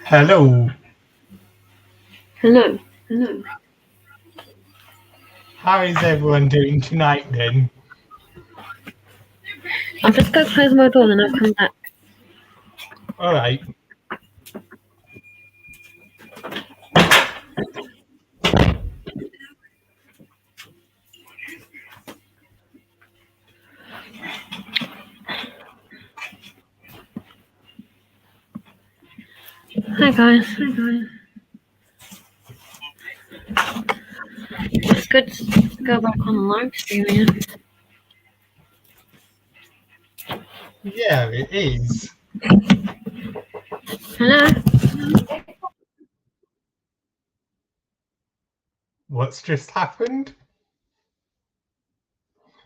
Hello. Hello. How is everyone doing tonight then? I'll just go close my door and I'll come back. All right. Hi guys. It's good to go back on live streaming. Yeah, it is. Hello. What's just happened?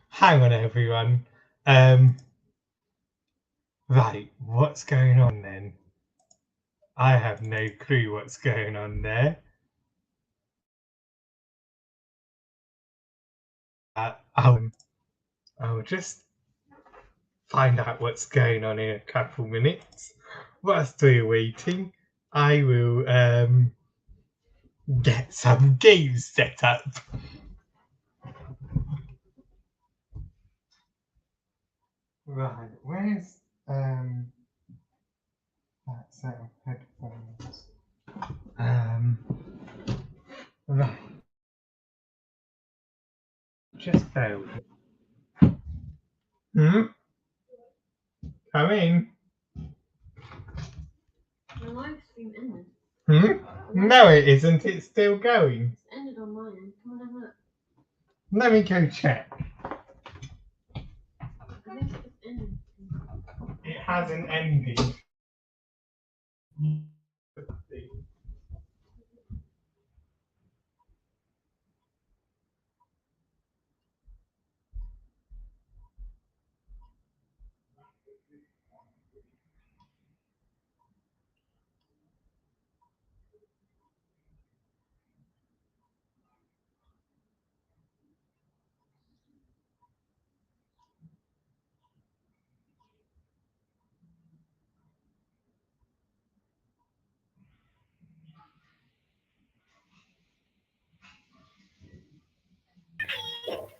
Hang on, everyone. Right, what's going on then? I have no clue what's going on there. I'll just find out what's going on in a couple minutes. Whilst we're waiting, I will get some games set up. Right, where's that set of headphones? Right. Just bear with me. Come in. The live stream ended. No, it isn't. It's still going. It's ended on mine. Come on, have a look. Let me go check. I think it's ended. It hasn't ended.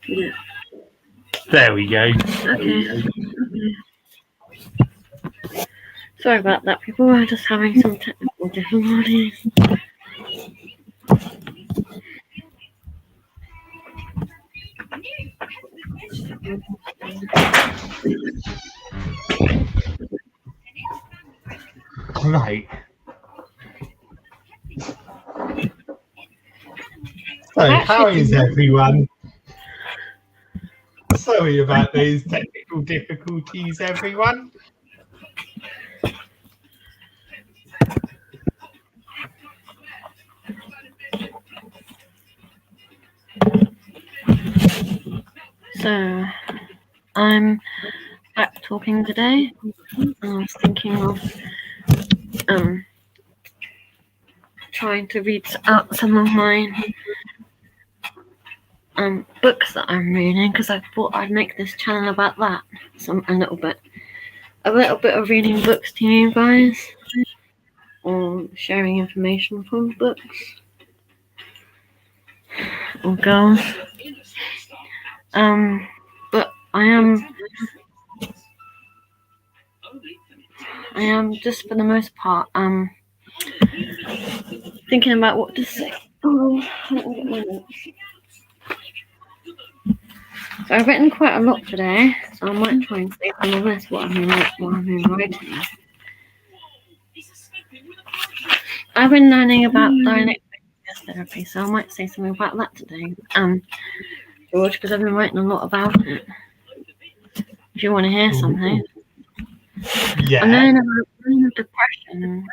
Yeah. There we go. Okay. Sorry about that, people. We're just having some technical difficulties. Right. So, how is everyone? Sorry about those technical difficulties, everyone. So, I'm back talking today. I was thinking of trying to read out some of my books that I'm reading, because I thought I'd make this channel about that. A little bit of reading books to you guys, or sharing information from books or girls. But I am just for the most part thinking about what to say. Oh, let me get my notes. So I've written quite a lot today, so I might try and say some of this what I've been writing. I've been learning about dialectic therapy, so I might say something about that today, George, because I've been writing a lot about it. If you want to hear something. Yeah. I'm learning about depression.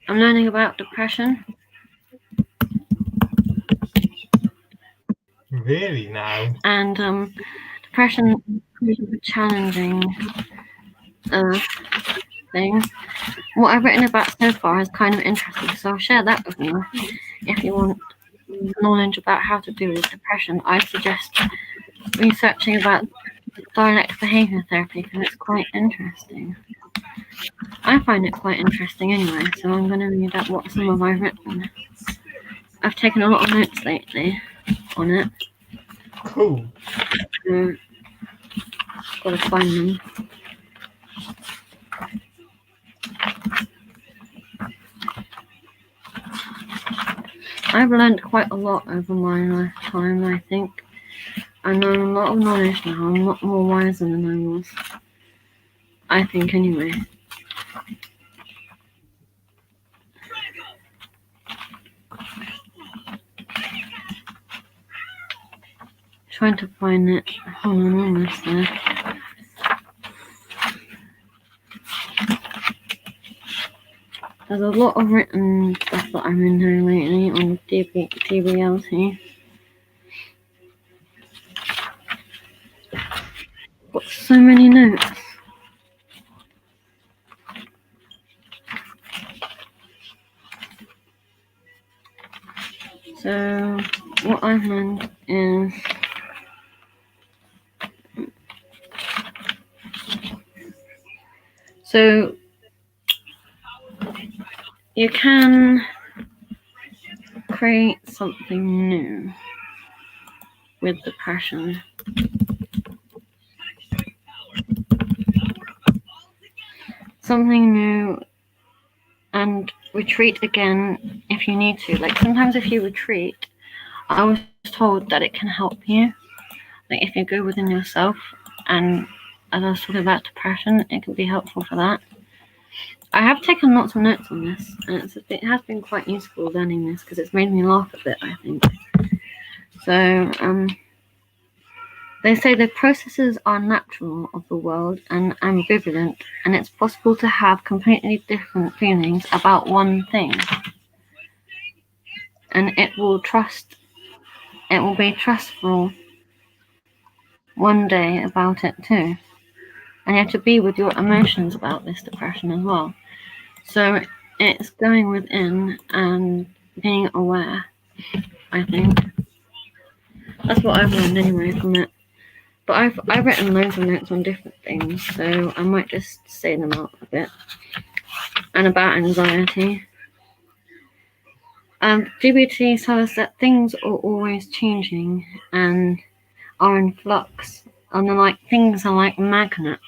I'm learning about depression. Really now? And depression is a challenging thing. What I've written about so far is kind of interesting, so I'll share that with you. If you want knowledge about how to deal with depression, I suggest researching about dialect behaviour therapy because it's quite interesting. I find it quite interesting anyway, so I'm going to read out what some of I've written. I've taken a lot of notes lately on it. Cool. Gotta find them. I've learned quite a lot over my lifetime, I think. I know a lot of knowledge now. I'm a lot more wiser than I was. I think, anyway. Trying to find it. Hold on, almost there. There's a lot of written stuff that I'm in here lately on DBLT. Got so many notes. So what I've learned is so you can create something new with depression. Something new and retreat again if you need to. Like sometimes if you retreat, I was told that it can help you. Like if you go within yourself, and as I was talking about depression, it can be helpful for that. I have taken lots of notes on this, and it has been quite useful learning this because it's made me laugh a bit, I think. So, they say the processes are natural of the world and ambivalent, and it's possible to have completely different feelings about one thing. And it will be trustful one day about it too. And you have to be with your emotions about this depression as well. So it's going within and being aware, I think. That's what I've learned anyway from it. But I've written loads of notes on different things, so I might just say them out a bit. And about anxiety. DBT tells us that things are always changing and are in flux. And things are like magnets.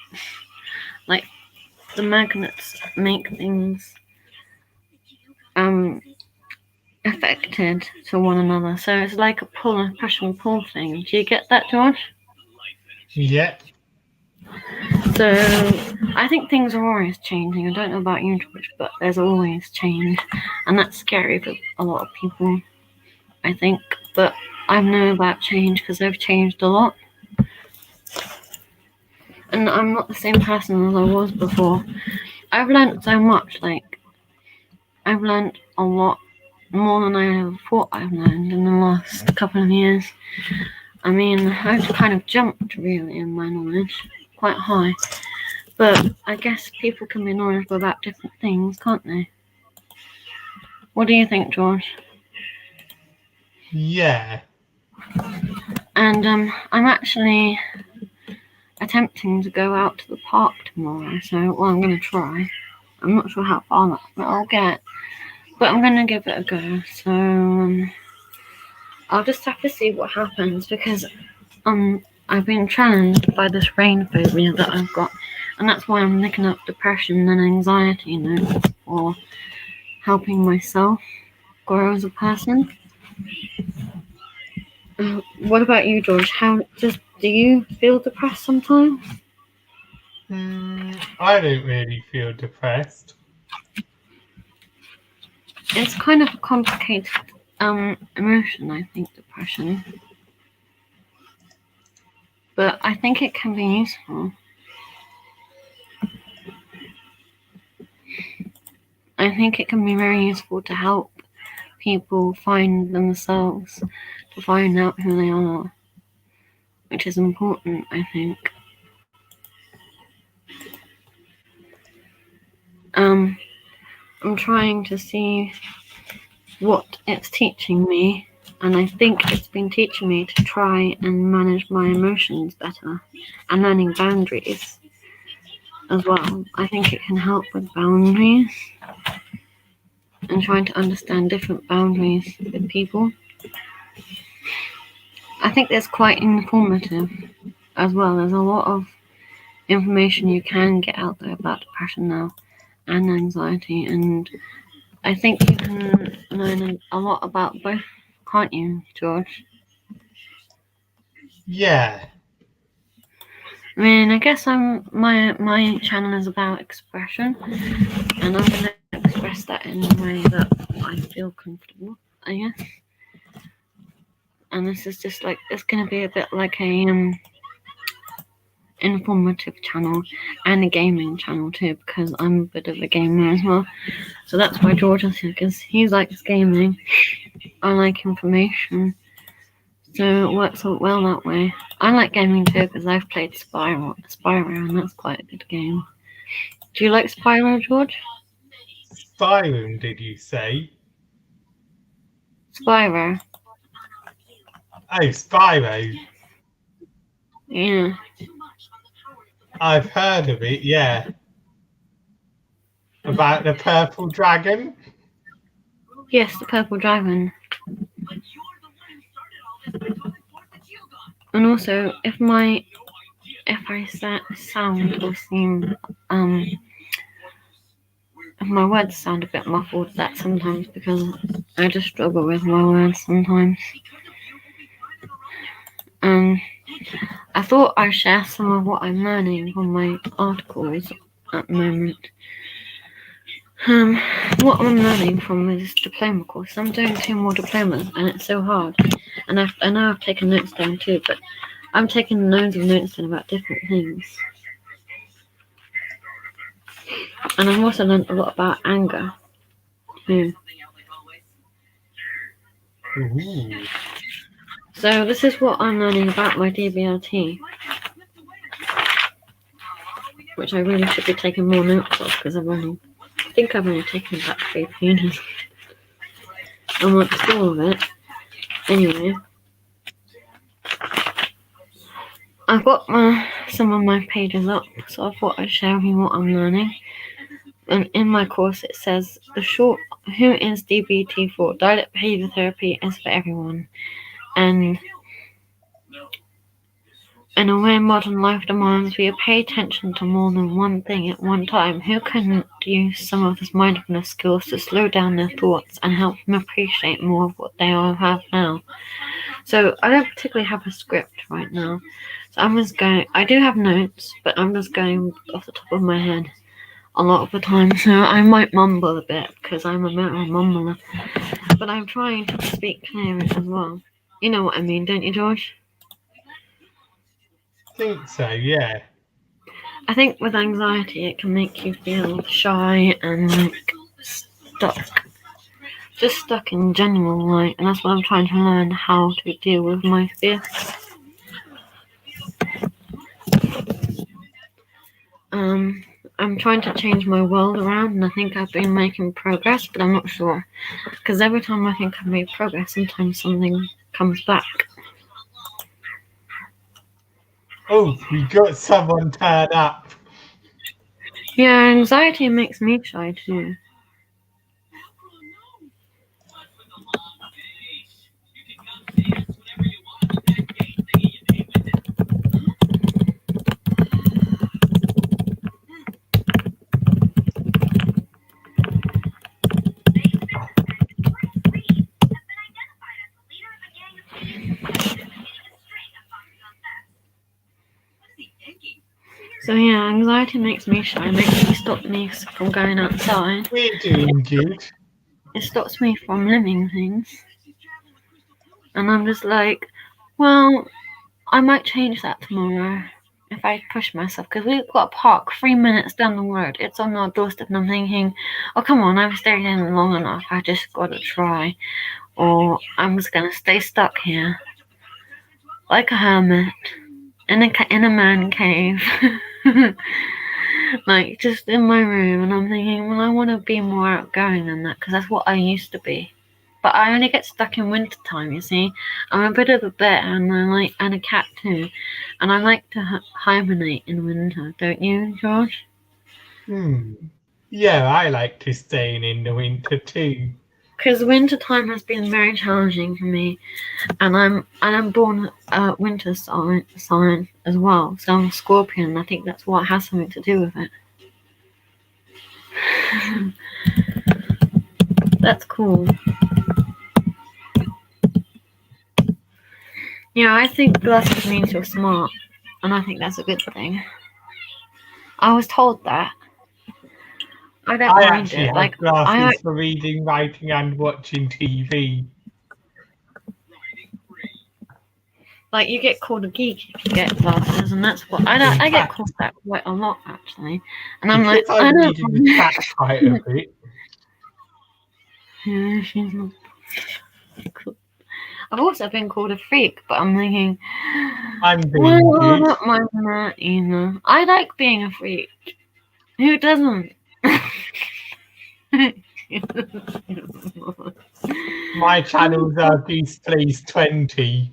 Like the magnets make things affected to one another. So it's like a push and pull thing. Do you get that, George? Yeah. So I think things are always changing. I don't know about you, George, but there's always change. And that's scary for a lot of people, I think. But I know about change because I've changed a lot. And I'm not the same person as I was before. I've learned so much. I've learned a lot more than I ever thought I've learned in the last couple of years. I mean, I've kind of jumped really in my knowledge, quite high. But I guess people can be knowledgeable about different things, can't they? What do you think, George? Yeah. And I'm actually attempting to go out to the park tomorrow, so I'm going to try. I'm not sure how far I'll get, but I'm going to give it a go. So I'll just have to see what happens because I've been challenged by this rain phobia that I've got, and that's why I'm looking up depression and anxiety notes for helping myself grow as a person. What about you, George? Do you feel depressed sometimes? I don't really feel depressed. It's kind of a complicated emotion, I think, depression. But I think it can be useful. I think it can be very useful to help people find themselves, to find out who they are, which is important, I think. I'm trying to see what it's teaching me And I think it's been teaching me to try and manage my emotions better and learning boundaries as well. I think it can help with boundaries and trying to understand different boundaries with people. I think it's quite informative as well. There's a lot of information you can get out there about depression now and anxiety, and I think you can learn a lot about both, can't you, George? Yeah. I mean, I guess my channel is about expression, and I'm gonna express that in a way that I feel comfortable, I guess. And this is just like, it's gonna be a bit like a informative channel and a gaming channel too, because I'm a bit of a gamer as well. So that's why George is here, because he likes gaming, I like information, so it works out well that way. I like gaming too, because I've played Spyro, and that's quite a good game. Do you like Spyro, George? Spyro, did you say? Spyro. Oh, Spyro. Yeah. I've heard of it, yeah. About the purple dragon? Yes, the purple dragon. And also, if I sound or seem if my words sound a bit muffled, that's sometimes because I just struggle with my words sometimes. I thought I'd share some of what I'm learning from my articles at the moment. What I'm learning from this diploma course, I'm doing 2 more diplomas, and it's so hard. And I know I've taken notes down too, but I'm taking loads of notes down about different things. And I've also learned a lot about anger too. Ooh. So this is what I'm learning about my DBLT, which I really should be taking more notes of, because I think I've only taken about 3 pages amongst all of it. Anyway, I've got some of my pages up, so I thought I'd share with you what I'm learning. And in my course it says, who is DBT for? Dialect Behaviour Therapy is for everyone. And in a way modern life demands, we pay attention to more than one thing at one time. Who can use some of this mindfulness skills to slow down their thoughts and help them appreciate more of what they all have now? So I don't particularly have a script right now. So I'm just going, I do have notes, but I'm just going off the top of my head a lot of the time. So I might mumble a bit, because I'm a bit of a mumbler. But I'm trying to speak clearly as well. You know what I mean, don't you, George? I think so, yeah. I think with anxiety it can make you feel shy and like stuck. Just stuck in general, like, and that's what I'm trying to learn, how to deal with my fear. I'm trying to change my world around, and I think I've been making progress, but I'm not sure. Because every time I think I've made progress, sometimes something comes back. Oh, we got someone turned up. Yeah, anxiety makes me shy too. So yeah, anxiety makes me shy, makes me stop me from going outside. We're doing good. It stops me from living things. And I'm just like, well, I might change that tomorrow if I push myself, because we've got a park 3 minutes down the road. It's on our doorstep, and I'm thinking, oh, come on, I've stayed in long enough. I just got to try. Or I'm just going to stay stuck here like a hermit in a man cave. Like, just in my room. And I'm thinking, well, I want to be more outgoing than that, because that's what I used to be. but I only get stuck in winter time. You see, I'm a bit of a bear, and a cat too, and I like to hibernate in winter. Don't you, George? Yeah, I like to stay in the winter too. Because winter time has been very challenging for me, and I'm born winter sign as well. So I'm a Scorpion, and I think that's what has something to do with it. That's cool. Yeah, I think glasses means you're smart, and I think that's a good thing. I was told that. I don't mind actually it. have Like glasses for reading, writing, and watching TV. Like you get called a geek if you get glasses, and that's what I get called that quite a lot actually. And I'm like, I don't reading the chat quite a bit. Yeah, she's not. I've also been called a freak, but I'm thinking, I'm being well, I good. don't mind that either. I like being a freak. Who doesn't? My channels are Goose Plays 20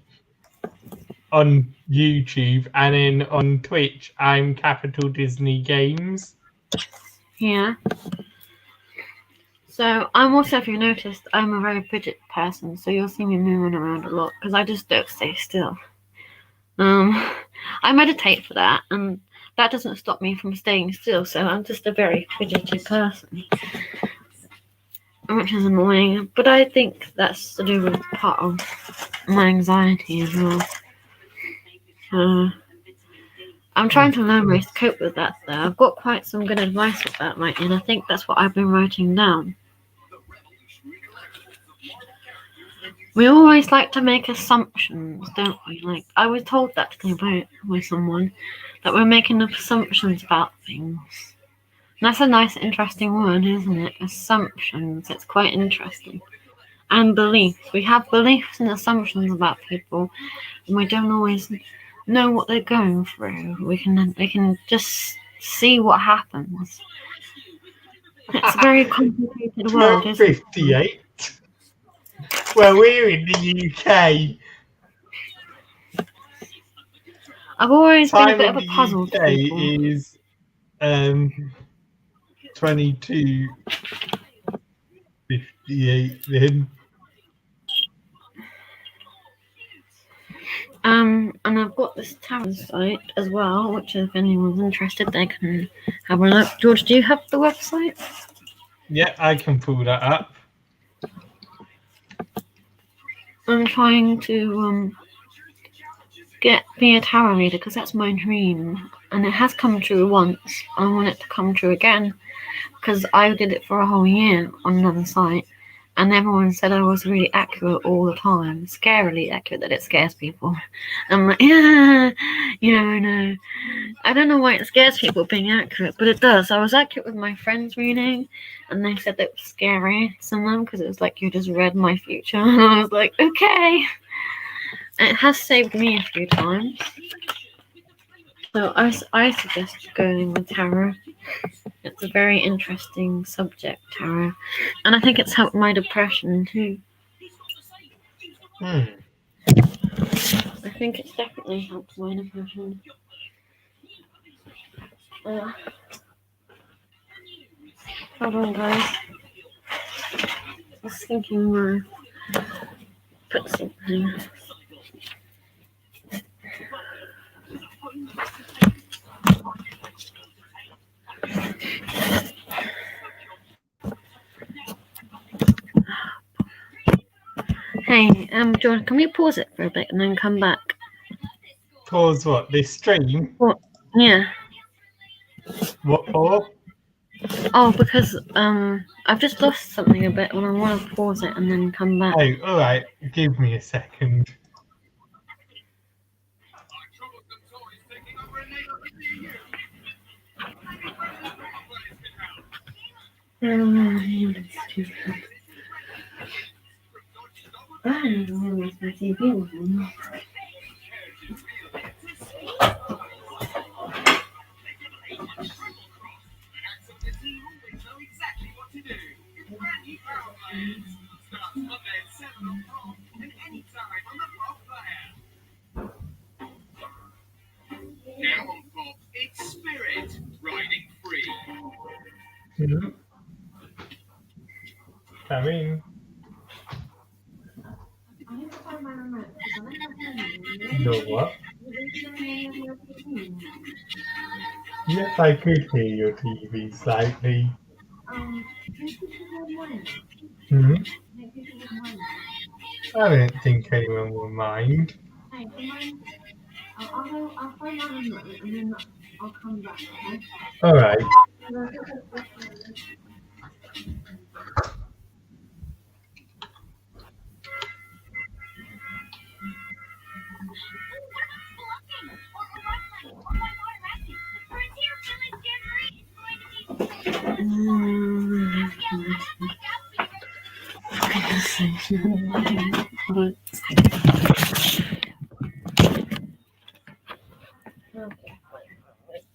on YouTube, and then on Twitch, I'm Capital Disney Games. Yeah. So I'm also, if you noticed, I'm a very fidget person, so you'll see me moving around a lot because I just don't stay still. I meditate for that, and that doesn't stop me from staying still. So I'm just a very fidgety person, which is annoying. But I think that's to do with part of my anxiety as well. I'm trying to learn ways to cope with that, though. I've got quite some good advice with that, right? And I think that's what I've been writing down. We always like to make assumptions, don't we? Like, I was told that today by someone, that we're making assumptions about things. And that's a nice, interesting word, isn't it? Assumptions. It's quite interesting. And beliefs. We have beliefs and assumptions about people, and we don't always know what they're going through. We can just see what happens. It's a very complicated world, isn't it? 58. Well, we're in the UK. I've always been a Time bit in of a puzzle the to people. UK is 22:58 then. And I've got this tarot site as well, which if anyone's interested, they can have a look. George, do you have the website? Yeah, I can pull that up. I'm trying to be a tarot reader because that's my dream, and it has come true once. I want it to come true again because I did it for a whole year on another site, and everyone said I was really accurate all the time, scarily accurate, that it scares people. I'm like, yeah, I know. I don't know why it scares people being accurate, but it does. I was accurate with my friends' reading, and they said that it was scary to them because it was like you just read my future. And I was like, okay. And it has saved me a few times. So I suggest going with tarot. It's a very interesting subject, tarot. And I think it's helped my depression too. I think it's definitely helped my depression. Hold on, guys. I was thinking more. Put something. Hey, John, can we pause it for a bit and then come back? Pause what? This stream? What? Yeah. What for? Oh, because I've just lost something a bit and I want to pause it and then come back. Oh, alright. Give me a second. I don't know where's my TV on. Now on Pop, it's Spirit riding free. Hmm? Come in. No what? Yes, I could hear your TV slightly. Hmm? I don't think anyone will mind. I'll find out and then I'll come back, okay? Alright.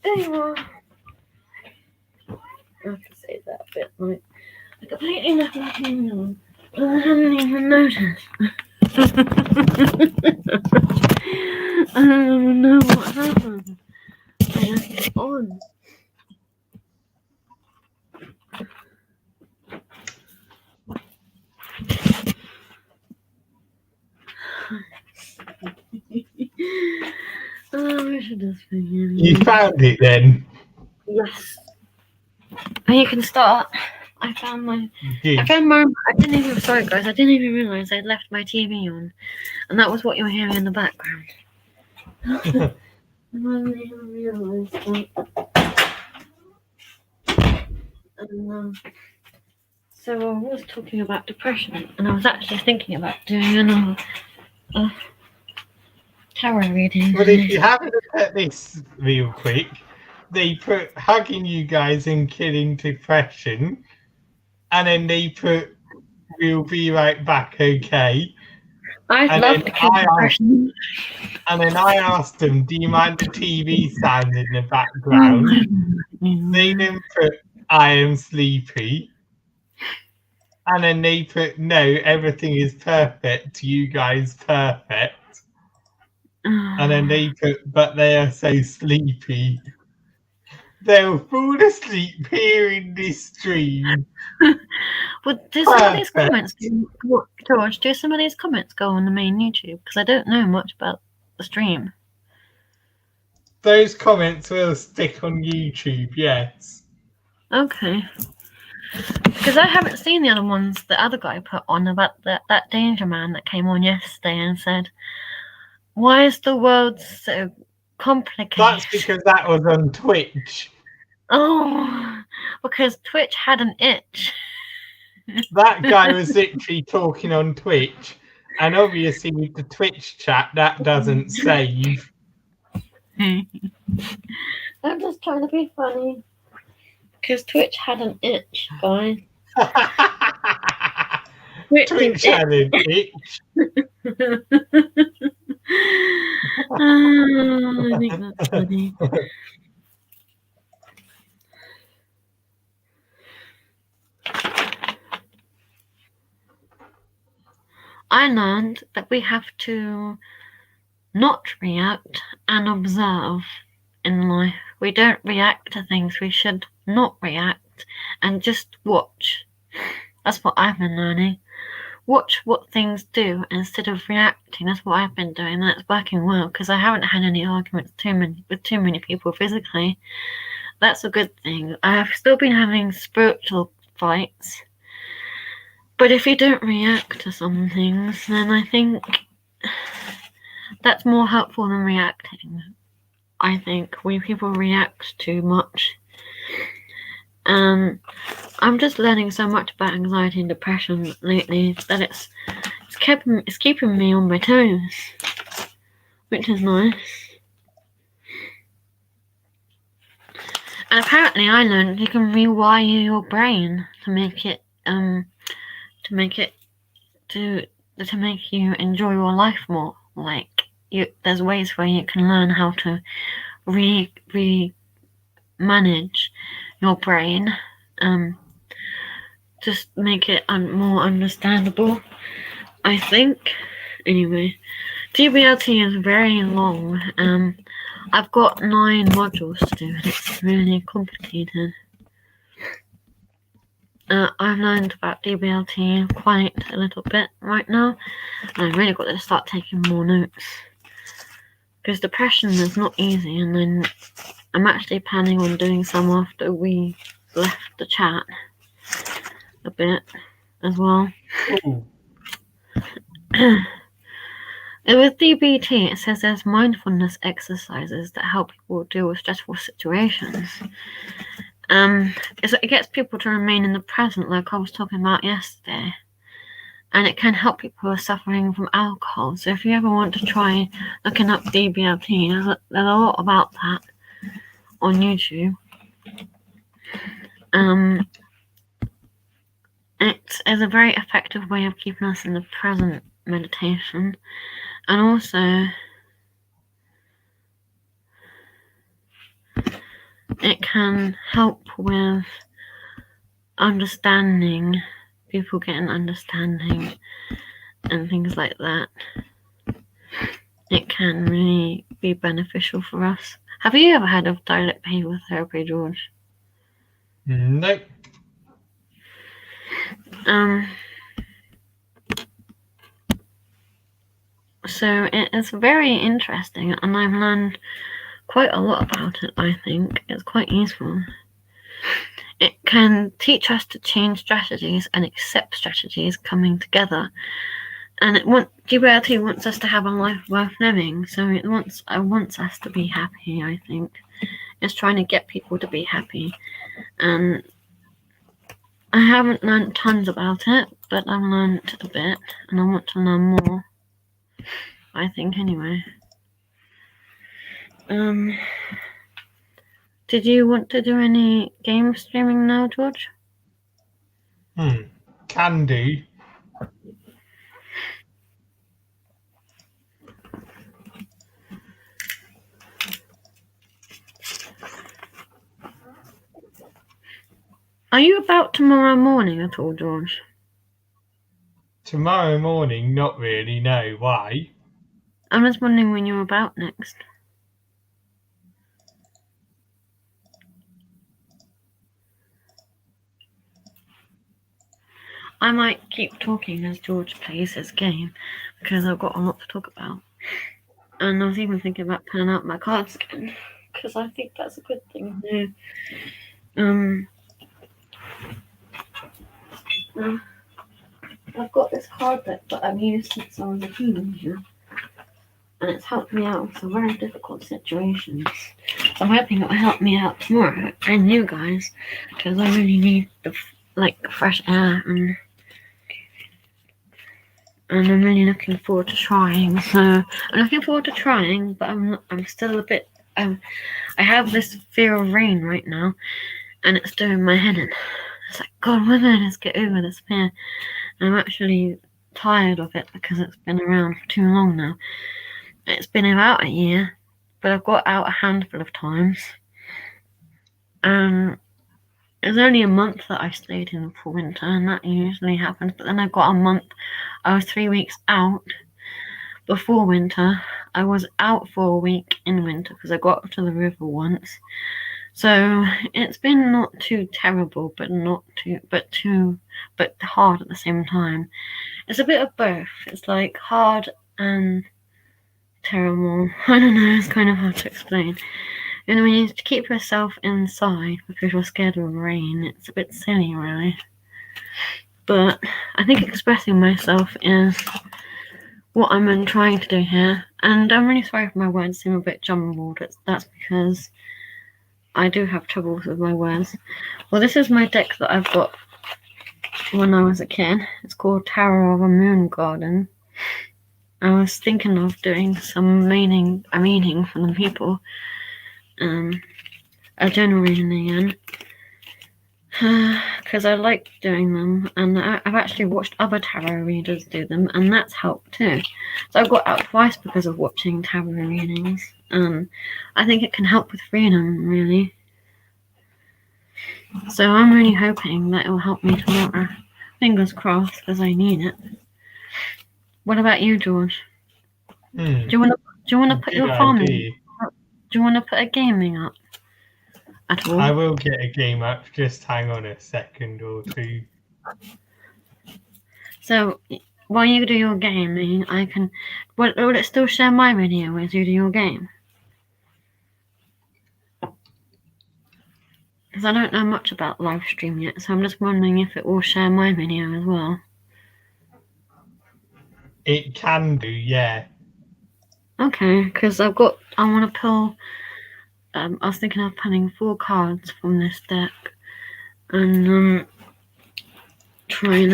There you are. I have to say that a bit like I completely left my hand on. I hadn't even noticed. I don't even know what happened. I left it on. Oh, I should just begin. You found it then? Yes. And you can start. I found my. Good. I didn't even. Sorry, guys. I didn't even realize I'd left my TV on, and that was what you were hearing in the background. I didn't even realize that. And, so I was talking about depression, and I was actually thinking about doing a tarot reading. Well, if you have a look at this real quick, they put hugging you guys and killing depression, and then they put we'll be right back, okay? I'd And love then to kill depression. And then I asked them, do you mind the TV sound in the background? They then put I am sleepy. And then they put no, everything is perfect, you guys perfect. And then they put, but they are so sleepy. They'll fall asleep hearing this stream. Well, do some of these comments, George, do some of these comments go on the main YouTube? Because I don't know much about the stream. Those comments will stick on YouTube, yes. Okay. Because I haven't seen the other ones the other guy put on about that danger man that came on yesterday and said, why is the world so complicated? That's because that was on Twitch. Oh, because Twitch had an itch. That guy was literally talking on Twitch, and obviously with the Twitch chat, that doesn't save. I'm just trying to be funny. Because Twitch had an itch, guys. Twitch had an itch. I think that's funny. I learned that we have to not react and observe in life. We don't react to things. We should not react and just watch. That's what I've been learning. Watch what things do instead of reacting. That's what I've been doing. That's working well because I haven't had any arguments with too many people physically. That's a good thing. I've still been having spiritual fights. But if you don't react to some things, then I think that's more helpful than reacting. I think people react too much. I'm just learning so much about anxiety and depression lately that it's keeping me on my toes, which is nice. And apparently, I learned you can rewire your brain to make you enjoy your life more. Like there's ways where you can learn how to manage your brain, just make it more understandable, I think. Anyway, TBLT is very long. I've got 9 modules to do, and it's really complicated. I've learned about DBLT quite a little bit right now, and I've really got to start taking more notes. Because depression is not easy, and then I'm actually planning on doing some after we left the chat a bit as well. Ooh. With DBT, it says there's mindfulness exercises that help people deal with stressful situations. It gets people to remain in the present, like I was talking about yesterday. And it can help people who are suffering from alcohol. So if you ever want to try looking up DBLT, there's a lot about that on YouTube. It is a very effective way of keeping us in the present meditation. And also, it can help with understanding, people getting understanding and things like that. It can really be beneficial for us. Have you ever heard of dialectic behavioral therapy, George? Nope. So it is very interesting, and I've learned quite a lot about it. I think it's quite useful. It can teach us to change strategies and accept strategies coming together. And DBLT wants us to have a life worth living. So it wants us to be happy, I think. It's trying to get people to be happy. And I haven't learned tons about it, but I've learned a bit, and I want to learn more. I think anyway. Did you want to do any game streaming now, George? Can do. Are you about tomorrow morning at all, George? Tomorrow morning, not really, no. Why? I'm just wondering when you're about next. I might keep talking as George plays his game, because I've got a lot to talk about. And I was even thinking about pulling out my cards again, because I think that's a good thing to do. I've got this card deck that I've used since I was a teenager, and it's helped me out in some very difficult situations. So I'm hoping it will help me out tomorrow, and you guys, because I really need the fresh air, and I'm really looking forward to trying. So I'm looking forward to trying, but I'm still a bit. I have this fear of rain right now, and it's doing my head in. It's like, God, when did I just get over this fear? And I'm actually tired of it because it's been around for too long now. It's been about a year, but I've got out a handful of times. It was only a month that I stayed in for winter, and that usually happens. But then I got a month. I was 3 weeks out before winter. I was out for a week in winter because I got to the river once. So it's been not too terrible, but hard at the same time. It's a bit of both. It's like hard and terrible. I don't know. It's kind of hard to explain. And when you keep yourself inside because you're scared of rain, it's a bit silly, really. But I think expressing myself is what I'm trying to do here. And I'm really sorry if my words seem a bit jumbled. That's because I do have troubles with my words. Well, this is my deck that I've got when I was a kid. It's called Tarot of a Moon Garden. I was thinking of doing some meaning for the people. A general reading again. Because I like doing them, and I've actually watched other tarot readers do them, and that's helped too. So I've got out twice because of watching tarot readings. I think it can help with freedom, really. So I'm really hoping that it will help me tomorrow. Fingers crossed, because I need it. What about you, George? Do you want to put your farm in? Do you want to put a gaming up at all? I will get a game up. Just hang on a second or two. So while you do your gaming, I can. Will it still share my video as you do your game? Because I don't know much about live stream yet, so I'm just wondering if it will share my video as well. It can do, yeah. Okay, because I want to pull. I was thinking of pulling 4 cards from this deck, and trying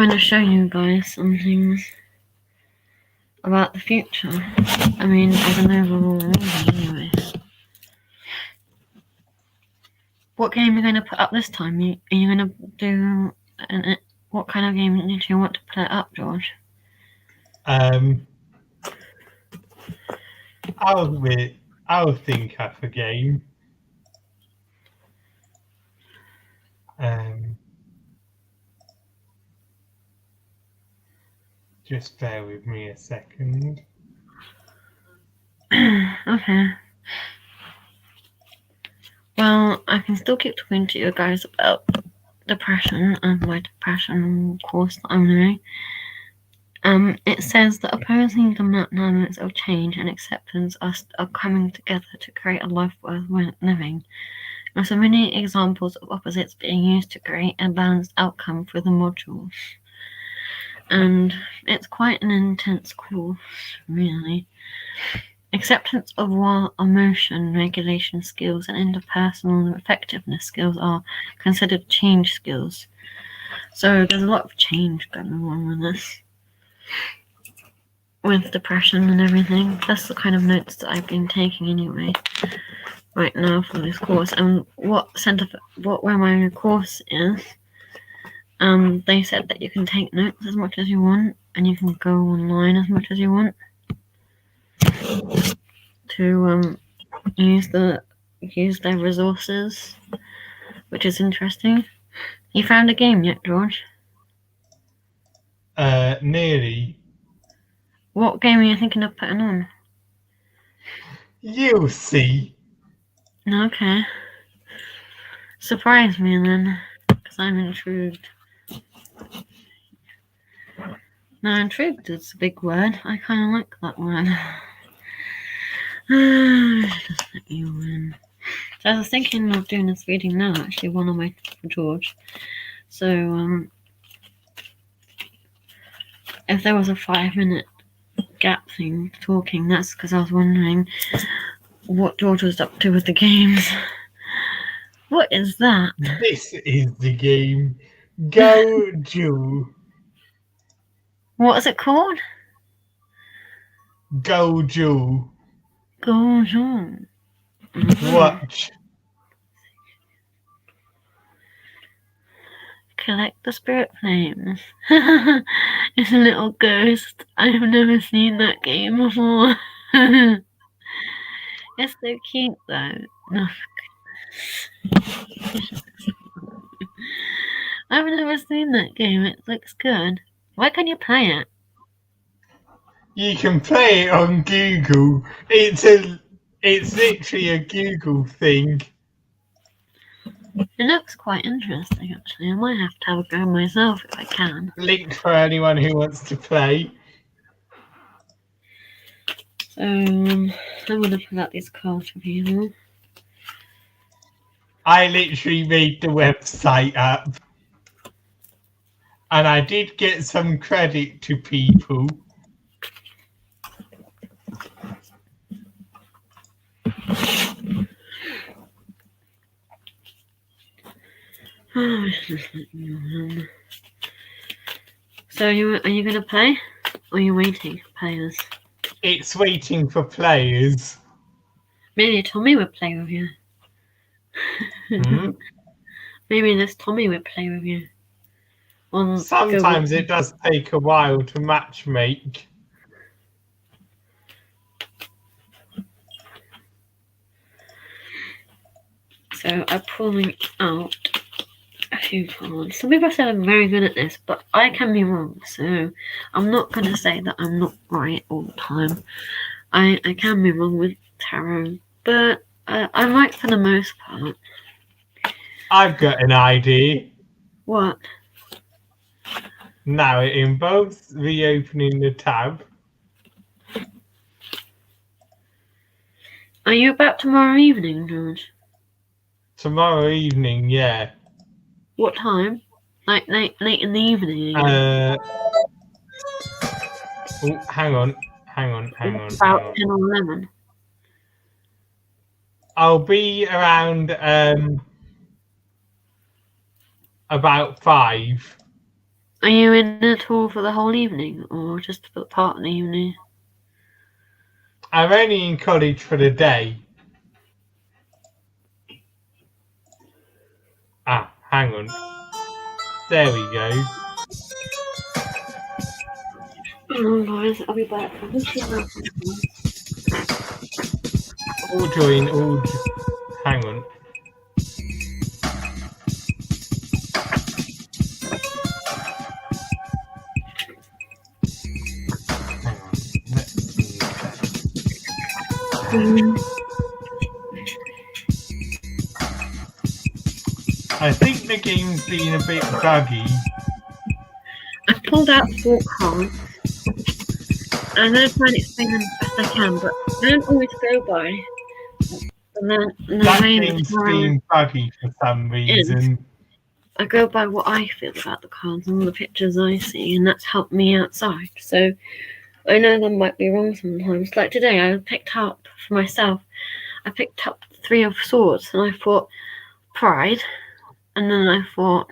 to show you guys some things about the future. I mean, as an overall reading, anyway. What game are you going to put up this time? Are you going to do what kind of game do you want to put it up, George? I'll think up a game. Just bear with me a second. Okay. Well, I can still keep talking to you guys about depression and my depression course that I'm doing. It says that opposing dynamics of change and acceptance are coming together to create a life worth living. There are so many examples of opposites being used to create a balanced outcome for the modules. And it's quite an intense course, really. Acceptance of while emotion regulation skills and interpersonal effectiveness skills are considered change skills. So there's a lot of change going on with this. With depression and everything. That's the kind of notes that I've been taking anyway. Right now for this course. And where my course is, they said that you can take notes as much as you want, and you can go online as much as you want to use their resources, which is interesting. You found a game yet, George? Nearly. What game are you thinking of putting on? You'll see. Okay. Surprise me then, because I'm intrigued. Now, intrigued is a big word. I kind of like that word. Just let you in. So I was thinking of doing this reading now, actually, while I'm waiting for George. So, if there was a 5-minute gap thing talking, that's because I was wondering what George was up to with the games. What is that? This is the game. Go Jew. What is it called? Go Jew. Goes on. Watch. Collect the spirit flames. It's a little ghost. I've never seen that game before. It's so cute though. No. I've never seen that game. It looks good. Why can't you play it? You can play it on Google. It's literally a Google thing. It looks quite interesting actually. I might have to have a go myself if I can. Link for anyone who wants to play. So I'm gonna pull out these cards for people. I literally made the website up. And I did get some credit to people. So are you going to play, or are you waiting for players? It's waiting for players. Maybe Tommy would play with you. Maybe this Tommy would play with you. Sometimes it does take a while to matchmake. So I'm pulling out few cards. Some people say I'm very good at this, but I can be wrong. So I'm not going to say that I'm not right all the time. I can be wrong with tarot, but I'm right for the most part. I've got an idea. What? Now it involves reopening the tab. Are you about tomorrow evening, George? Tomorrow evening, yeah. What time? Like late in the evening? Oh, hang on. About 10 or 11. I'll be around about 5. Are you in at all for the whole evening, or just for part of the evening? I'm only in college for the day. Ah, hang on. There we go. Oh, guys, I'll be back. Hang on. I think the game's been a bit buggy. I've pulled out 4 cards. I'm going to try and explain them as best I can, but I don't always go by That game's been buggy for some reason. I go by what I feel about the cards and the pictures I see, and that's helped me outside. So I know that might be wrong sometimes. Like today, I picked up for myself, I picked up 3 of Swords, and I thought pride, and then I thought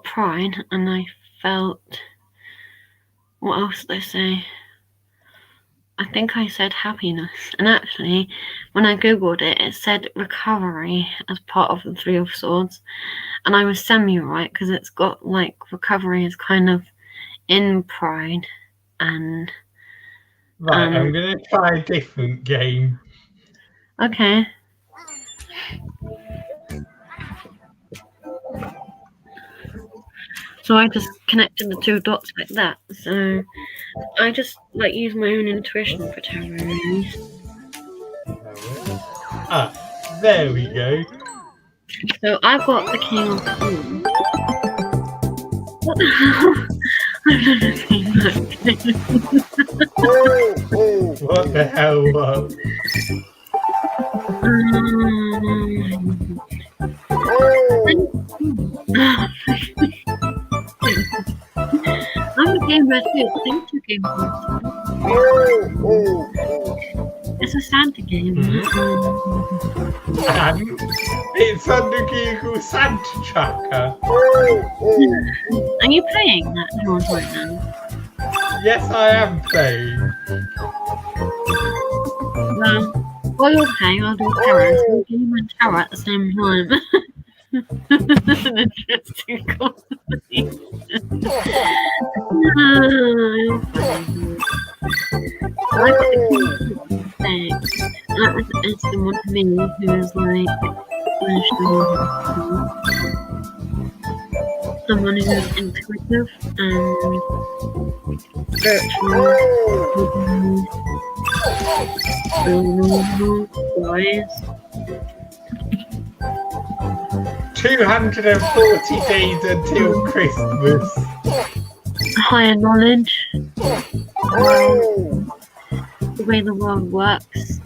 pride, and I felt, what else did I say? I think I said happiness, and actually when I googled it, it said recovery as part of the 3 of Swords, and I was semi-right because it's got like recovery is kind of in pride. And right, I'm gonna try a different game. Okay. So I just connected the 2 dots like that. So I just like use my own intuition for tarot readings. Ah, there we go. So I've got the King of Swords. What the hell? I've never seen that. What the hell? What? I'm a gamer too. Thank you, Game Boy. It's a Santa game. And it's under Google Santa Tracker. Are you playing that George right now? Yes, I am playing. Well, while you're playing, I'll do tarot. So we'll game and tarot at the same time. An interesting conversation. I got the thing. That was someone to me who was like someone who was intuitive and spiritual, wise. 240 days until Christmas. Higher knowledge. The way the world works.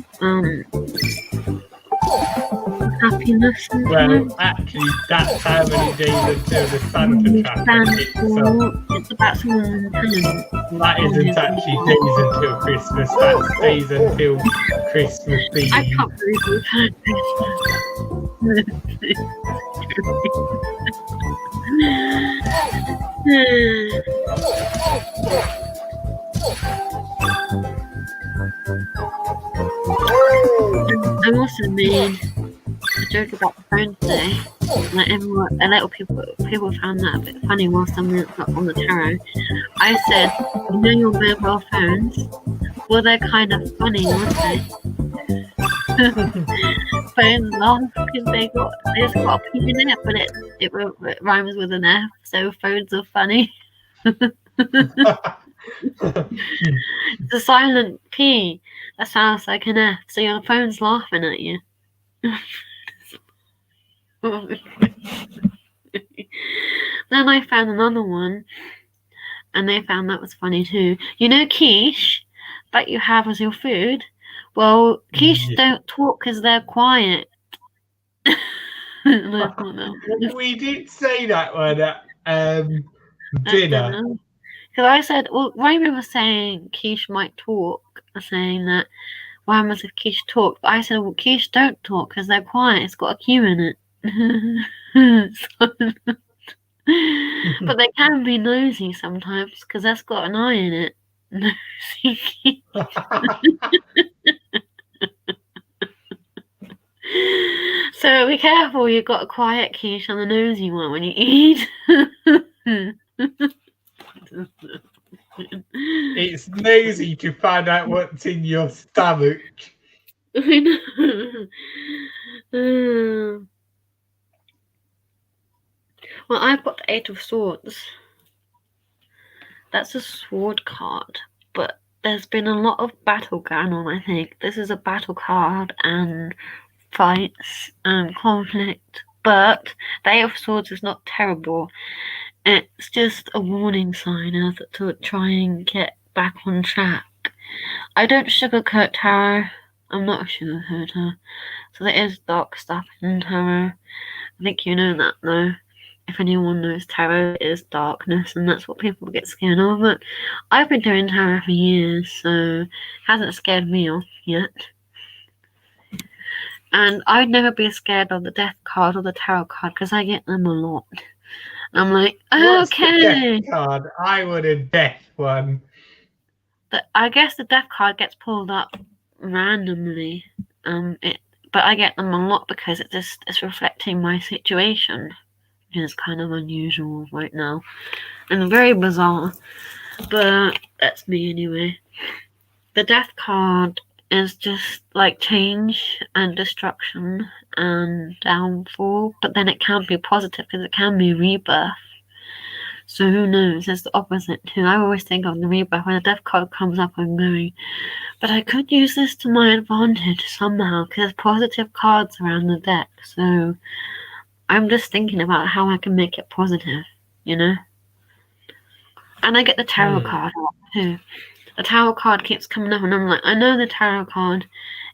Happiness. Well, actually, that's how many days until the Santa Tracker kicks off. It's about someone That isn't actually days until Christmas, that's days until Christmas Eve. I can't believe we've had I also made a joke about the phone today. Like everyone, a little people found that a bit funny whilst I'm on the tarot. I said, you know your mobile phones? Well, they're kind of funny, aren't they? Phones laugh because it's got a P in it, but it rhymes with an F, so phones are funny. It's a silent P that sounds like an F, so your phone's laughing at you. Then I found another one, and they found that was funny too. You know quiche that you have as your food? Well, quiche don't talk because they're quiet. We did say that one at dinner. Because I said, well, Raymond was saying quiche might talk, saying that what happens if quiche talk? But I said, well, quiche don't talk because they're quiet. It's got a Q in it. But they can be nosy sometimes because that's got an I in it. Nosy quiche. So be careful, you've got a quiet quiche and a nosy one when you eat. It's nosy to find out what's in your stomach. I know. Well, I've got the Eight of Swords. That's a sword card, but there's been a lot of battle going on, I think. This is a battle card and fights and conflict, but the Eight of Swords is not terrible. It's just a warning sign to try and get back on track. I don't sugarcoat tarot. I'm not a sugarcoater. So there is dark stuff in tarot. I think you know that though. If anyone knows tarot, it is darkness, and that's what people get scared of. But I've been doing tarot for years, so it hasn't scared me off yet. And I'd never be scared of the death card or the tarot card because I get them a lot. I'm like, What's the okay. death card? I want a death one. I guess the death card gets pulled up randomly. But I get them a lot because it's reflecting my situation. Which is kind of unusual right now. And very bizarre. But that's me anyway. The death card is just like change and destruction and downfall, but then it can be positive because it can be rebirth. So who knows? It's the opposite too. I always think of the rebirth when the death card comes up. I'm going, but I could use this to my advantage somehow because there's positive cards around the deck. So I'm just thinking about how I can make it positive, you know. And I get the tarot card too. The tarot card keeps coming up, and I'm like, I know the tarot card,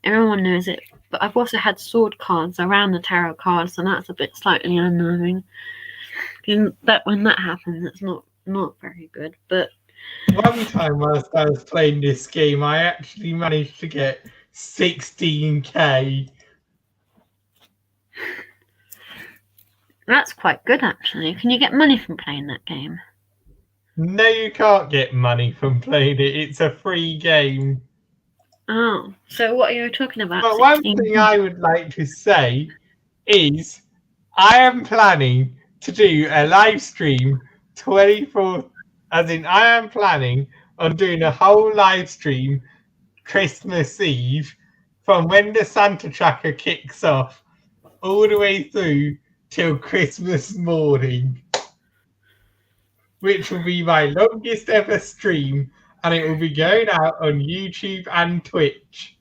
everyone knows it, but I've also had sword cards around the tarot card, so that's a bit slightly unnerving. That when that happens, it's not very good. But one time whilst I was playing this game, I actually managed to get 16k. That's quite good, actually. Can you get money from playing that game? No, you can't get money from playing it. It's a free game. Oh, so what are you talking about? But one thing I would like to say is I am planning to do a live stream 24, as in I am planning on doing a whole live stream Christmas Eve from when the Santa Tracker kicks off all the way through till Christmas morning, which will be my longest ever stream, and it will be going out on YouTube and Twitch.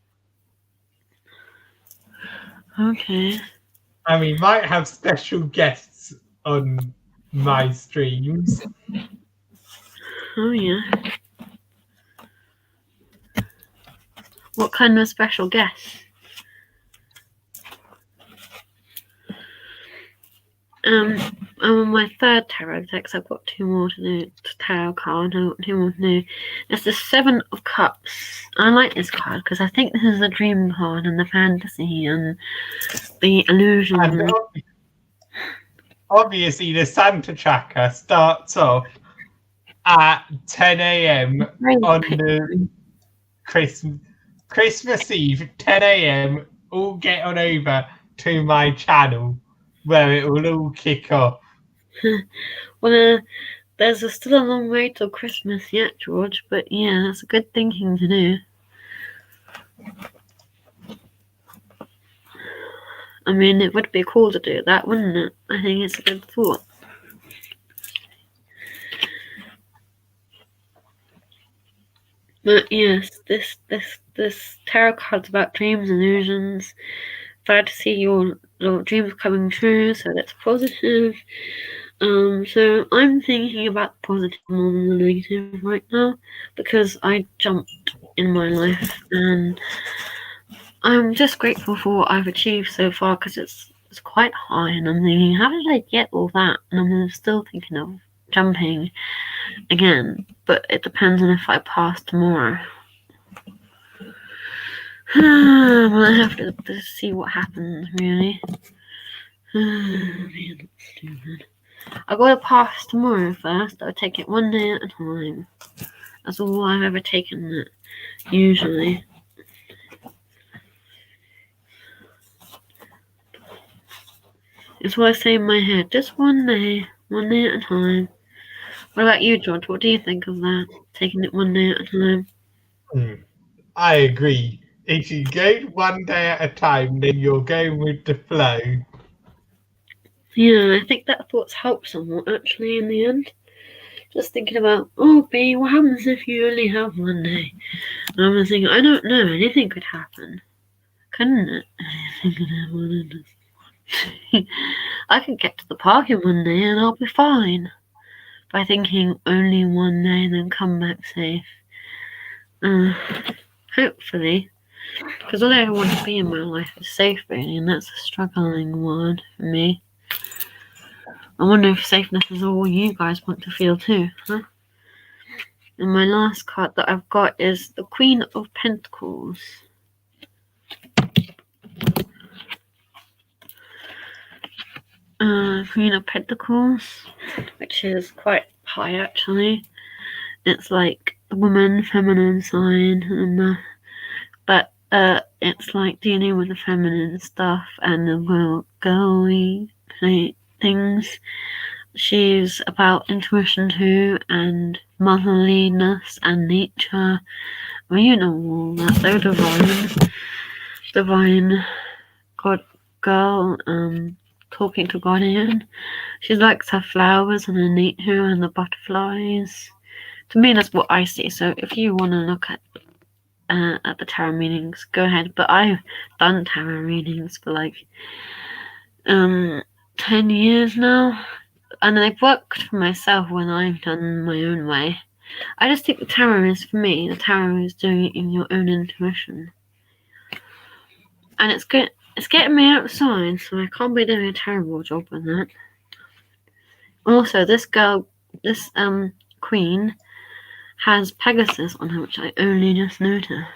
Okay. And we might have special guests on my streams. Oh, yeah. What kind of special guests? I'm on my third tarot deck, so I've got two more to do. Tarot card, I've got two more to do. It's the Seven of Cups. I like this card because I think this is the dream card and the fantasy and the illusion. And obviously, the Santa Tracker starts off at 10 a.m. on the Christmas Eve, 10 a.m. All get on over to my channel where it will all kick off. Well, there's still a long way till Christmas yet, George, but yeah, that's a good thinking to do. I mean, it would be cool to do that, wouldn't it? I think it's a good thought. But yes, this tarot card's about dreams, illusions. Glad to see your dreams coming true, so that's positive. So I'm thinking about the positive more than the negative right now, because I jumped in my life, and I'm just grateful for what I've achieved so far, because it's quite high, and I'm thinking, how did I get all that? And I'm still thinking of jumping again, but it depends on if I pass tomorrow. I'm gonna have to see what happens, really. Man, that's stupid. I gotta pass tomorrow first. I'll take it one day at a time. That's all I've ever taken it, usually. It's what I say in my head. Just one day at a time. What about you, George? What do you think of that? Taking it one day at a time? I agree. If you go one day at a time, then you're going with the flow. Yeah, I think that thought's helped somewhat, actually, in the end. Just thinking about, oh, B, what happens if you only have one day? And I was thinking, I don't know, anything could happen. Couldn't it? Anything could happen. I could get to the park in one day and I'll be fine. By thinking only one day and then come back safe. Hopefully. Because all I ever want to be in my life is safe, really, and that's a struggling word for me. I wonder if safeness is all you guys want to feel too, huh? And my last card that I've got is the Queen of Pentacles. Queen of Pentacles, which is quite high actually. It's like a woman, feminine sign, and but it's like dealing with the feminine stuff and the girly things. She's about intuition too, and motherliness and nature. Well, you know all that. They're divine God girl. Talking to Guardian. She likes her flowers and her nature and the butterflies. To me, that's what I see. So if you want to look at the tarot readings, go ahead. But I've done tarot readings for like 10 years now, and they've worked for myself when I've done my own way. I just think the tarot is for me. The tarot is doing it in your own intuition, and it's good. It's getting me outside, so I can't be doing a terrible job with that. Also, this girl, this queen, has Pegasus on her, which I only just noticed. I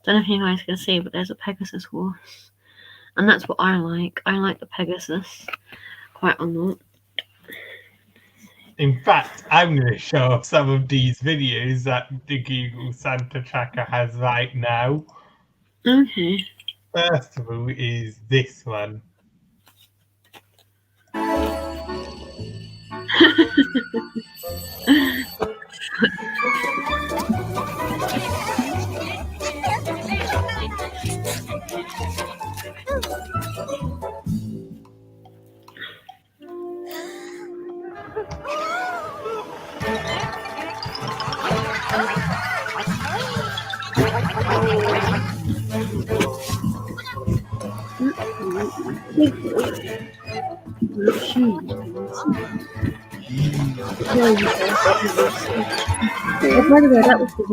don't know if you guys can see, but there's a Pegasus horse. And that's what I like. I like the Pegasus quite a lot. In fact, I'm going to show off some of these videos that the Google Santa Tracker has right now. Okay. First of all is this one. By the way, that was the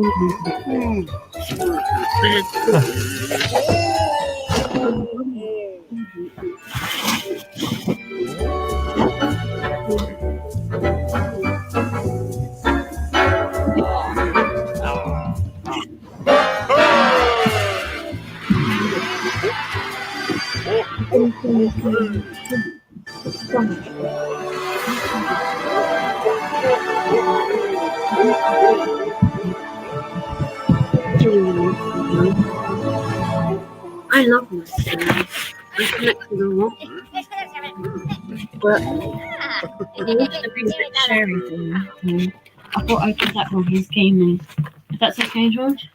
I love this thing. I collected a lot. But it used to be a bit sharing thing. I thought I'd do that with his gaming. If that's okay, George?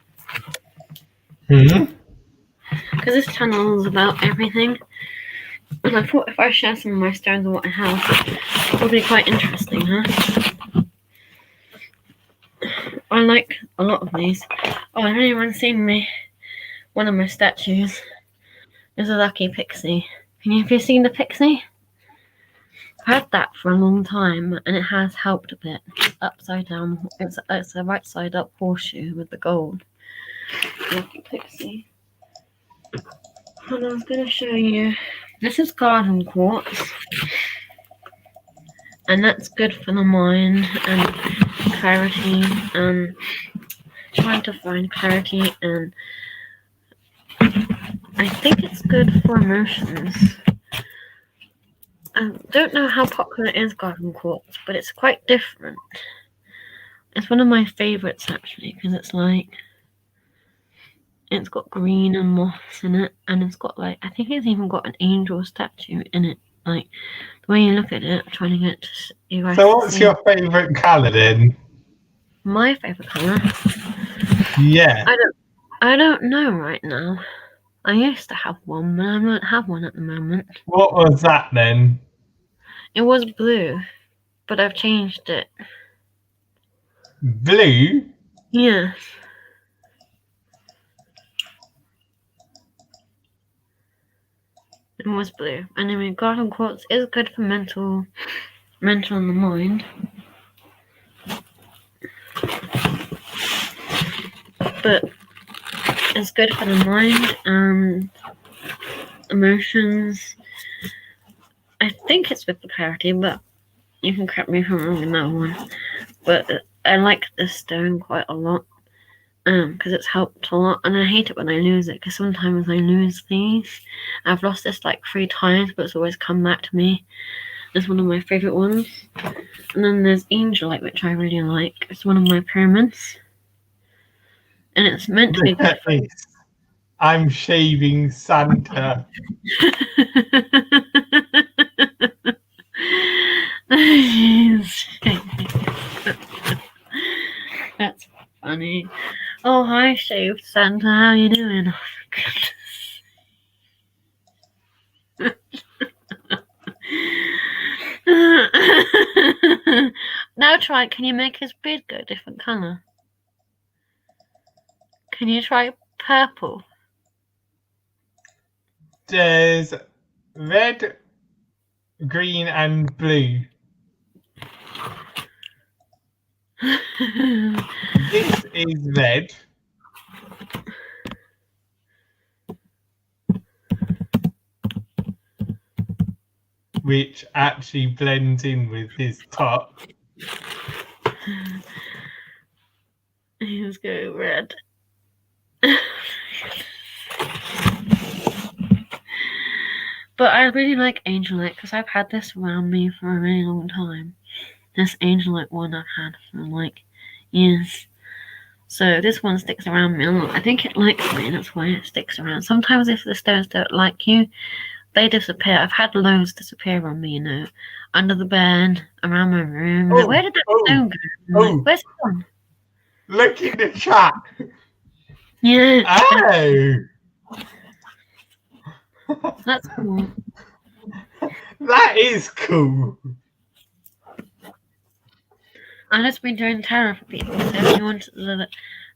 Mm-hmm. Because this channel is about everything. And I thought if I share some of my stones and what I have, it would be quite interesting, huh? I like a lot of these. Oh, has anyone seen me? One of my statues is a lucky pixie. Have you seen the pixie? I've had that for a long time, and it has helped a bit. Upside down, it's a right side up horseshoe with the gold. Lucky pixie. And I was going to show you. This is garden quartz, and that's good for the mind and clarity. And trying to find clarity, and I think it's good for emotions. I don't know how popular is garden quartz, but it's quite different. It's one of my favorites actually, because it's got green and moss in it, and it's got I think it's even got an angel statue in it. Like the way you look at it, I'm trying to get you guys. So what's your favourite colour then? My favourite colour? Yeah. I don't know right now. I used to have one, but I don't have one at the moment. What was that then? It was blue, but I've changed it. Blue? Yes. It was blue. Anyway, garden quartz is good for mental and the mind. But it's good for the mind and emotions. I think it's with the clarity, but you can correct me if I'm wrong in that one. But I like this stone quite a lot because it's helped a lot, and I hate it when I lose it because sometimes I lose these. I've lost this 3 times, but it's always come back to me. It's one of my favourite ones. And then there's Angelite, which I really like. It's one of my pyramids. And it's meant to be good for... I'm shaving Santa. That's funny. Oh, hi, shaved Santa. How you doing? Now try. Can you make his beard go a different colour? Can you try purple? There's red, green, and blue. This is red. Which actually blends in with his top. Let's go red. But I really like Angelite because I've had this around me for a really long time. This Angelite one I've had for years. So this one sticks around me a lot. I think it likes me and that's why it sticks around. Sometimes if the stones don't like you, they disappear. I've had loads disappear on me, under the bed, around my room. Where did that stone go? Where's it gone? Look in the chat. Yeah. Oh. That's cool. That is cool. I've just been doing tarot for people, so if you want to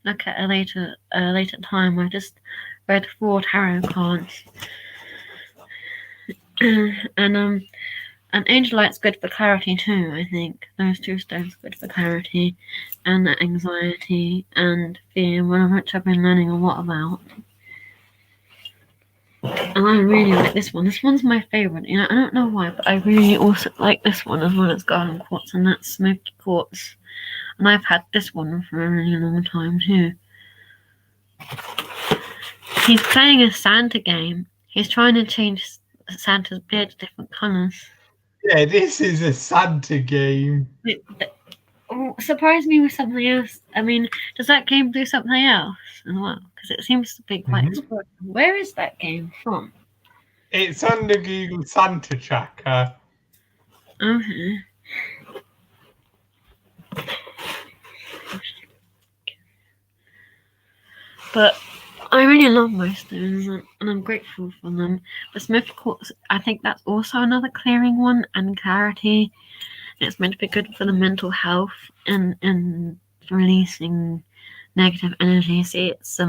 look at a later time, I just read 4 tarot cards. And Angelite's good for clarity too, I think. Those 2 stones are good for clarity and anxiety and fear, one of which I've been learning a lot about. And I really like this one. This one's my favourite. I don't know why, but I really also like this one as well as garden quartz, and that's smoky quartz. And I've had this one for a really long time too. He's playing a Santa game. He's trying to change Santa's beard to different colours. Yeah, this is a Santa game. Surprise me with something else. I mean, does that game do something else as well? Because it seems to be quite explorative. Where is that game from? It's on the Google Santa tracker. Okay. But I really love my stones and I'm grateful for them. But Smith Quartz, I think that's also another clearing one and clarity. It's meant to be good for the mental health and releasing negative energy. See, it's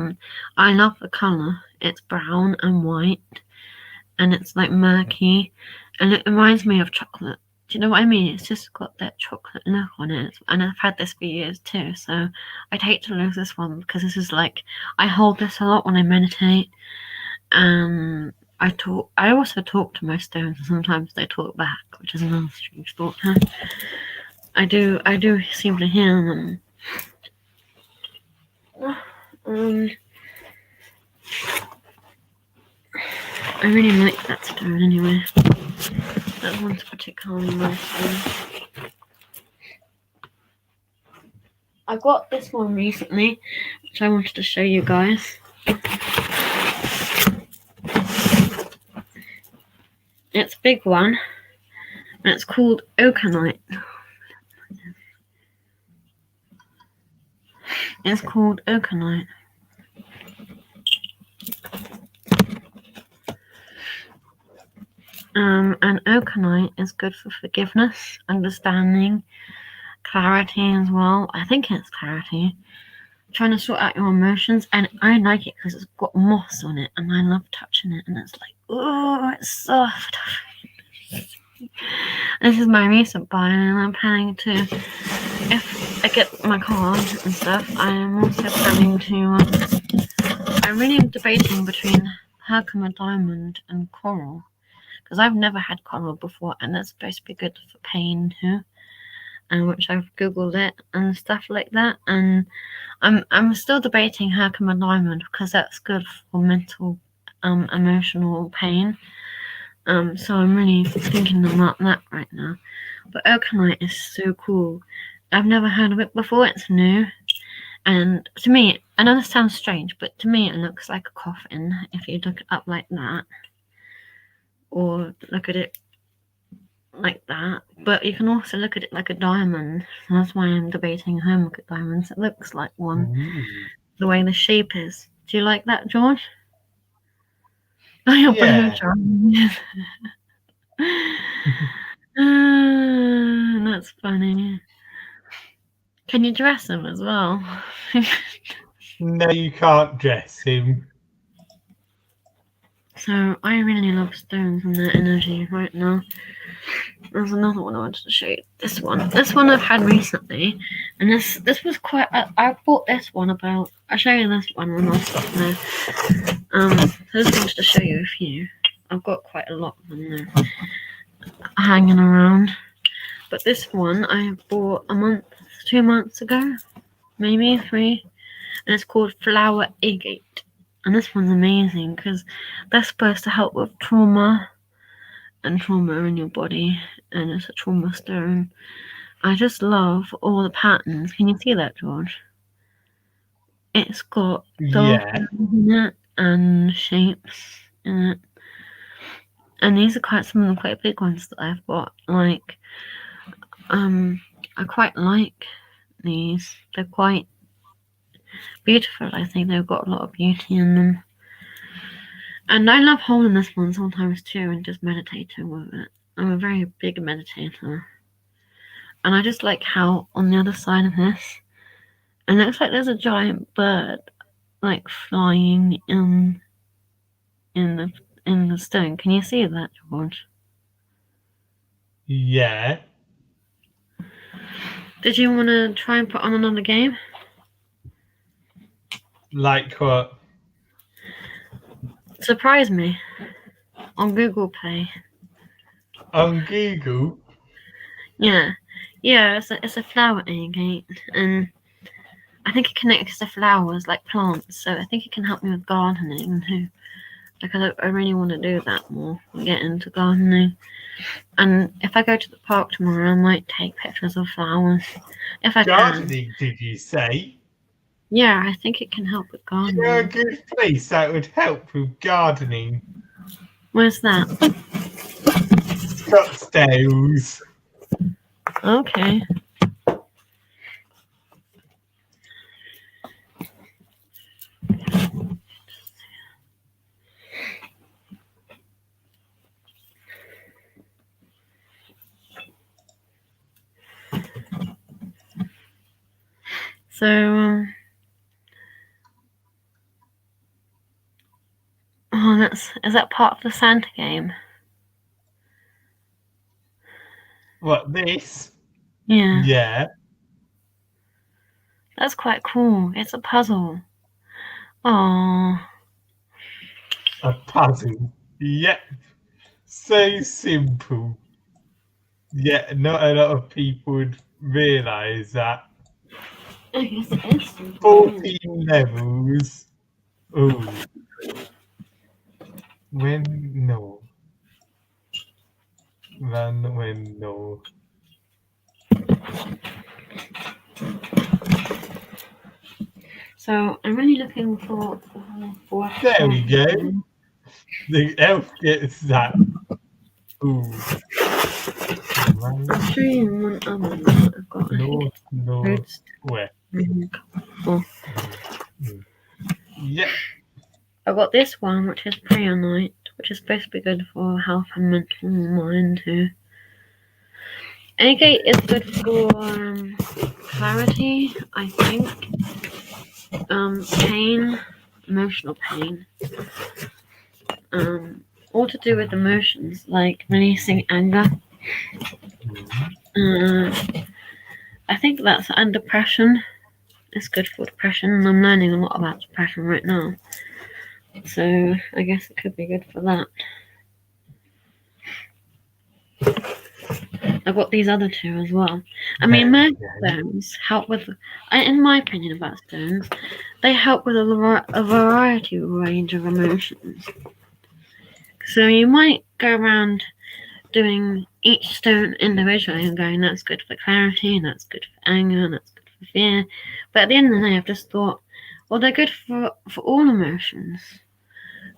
I love the colour. It's brown and white and it's like murky and it reminds me of chocolate. Do you know what I mean? It's just got that chocolate look on it, and I've had this for years too, so I'd hate to lose this one because this is like, I hold this a lot when I meditate. I also talk to my stones, and sometimes they talk back, which is another strange thought. Huh? I do seem to hear them. I really like that stone anyway. That one's particularly nice one. I got this one recently, which I wanted to show you guys. It's a big one, and it's called Okanite. It's called Okanite. And Okanite is good for forgiveness, understanding, clarity as well. I think it's clarity. Trying to sort out your emotions, and I like it because it's got moss on it, and I love touching it, and it's like, oh, it's soft. This is my recent buy, and I'm planning to, if I get my car and stuff, I am also planning to, I'm really debating between Herkimer Diamond and Coral, because I've never had coral before, and that's supposed to be good for pain too, and which I've googled it and stuff like that, and I'm still debating Herkimer Diamond because that's good for mental, emotional pain. So I'm really thinking about that right now. But Okanite is so cool. I've never heard of it before. It's new, and to me, I know this sounds strange, but to me, it looks like a coffin if you look it up like that, or look at it like that. But you can also look at it like a diamond. That's why I'm debating Herkimer diamonds. It looks like one, the way the shape is. Do you like that, George? Oh, you're Yeah. That's funny. Can you dress him as well? No, you can't dress him. So I really love stones and their energy right now. There's another one I wanted to show you. This one I've had recently, and this was quite. I bought this one about. I'll show you this one when I stop there. So I just wanted to show you a few. I've got quite a lot of them there hanging around. But this one I bought 2 months ago, maybe 3, and it's called Flower Agate. And this one's amazing because they're supposed to help with trauma and trauma in your body, and it's a trauma stone. I just love all the patterns. Can you see that, George? It's got dolphins in it and shapes in it. And these are some of the quite big ones that I've got. Like, I quite like these. They're quite beautiful. I think they've got a lot of beauty in them. And I love holding this one sometimes too and just meditating with it. I'm a very big meditator. And I just like how on the other side of this, it looks like there's a giant bird like flying in the stone. Can you see that, George? Yeah. Did you want to try and put on another game? Like what? Surprise me on Google Play. On Google? Yeah, it's a flower agate, and I think it connects to flowers like plants. So I think it can help me with gardening too. Because I really want to do that more, get into gardening. And if I go to the park tomorrow, I might take pictures of flowers if I Gardening, can. did you say? Yeah, I think it can help with gardening. You know a good place that would help with gardening? Where's that? Scottsdales. Okay. So, is that part of the Santa game? What, this? Yeah, Yeah. that's quite cool. It's a puzzle. Oh, A puzzle. Yep. So simple. Yet not a lot of people would realise that. I guess it is. 14 levels. Ooh. When no. Run when no. So I'm really looking for. There we go. The elf gets that. Ooh. I'll show you one other one that I've got. North, Roads. west. Oh, Yep. I've got this one, which is Prayer Night, which is supposed to be good for health and mental mind too. Agate is good for clarity, I think. Pain, emotional pain. All to do with emotions, like releasing anger. I think that's and depression. It's good for depression, and I'm learning a lot about depression right now. So I guess it could be good for that. I've got these other two as well. I mean, magic stones help with, in my opinion about stones, they help with a variety of range of emotions. So you might go around doing each stone individually and going, that's good for clarity, and that's good for anger, and that's good for fear. But at the end of the day, I've just thought, well, they're good for all emotions.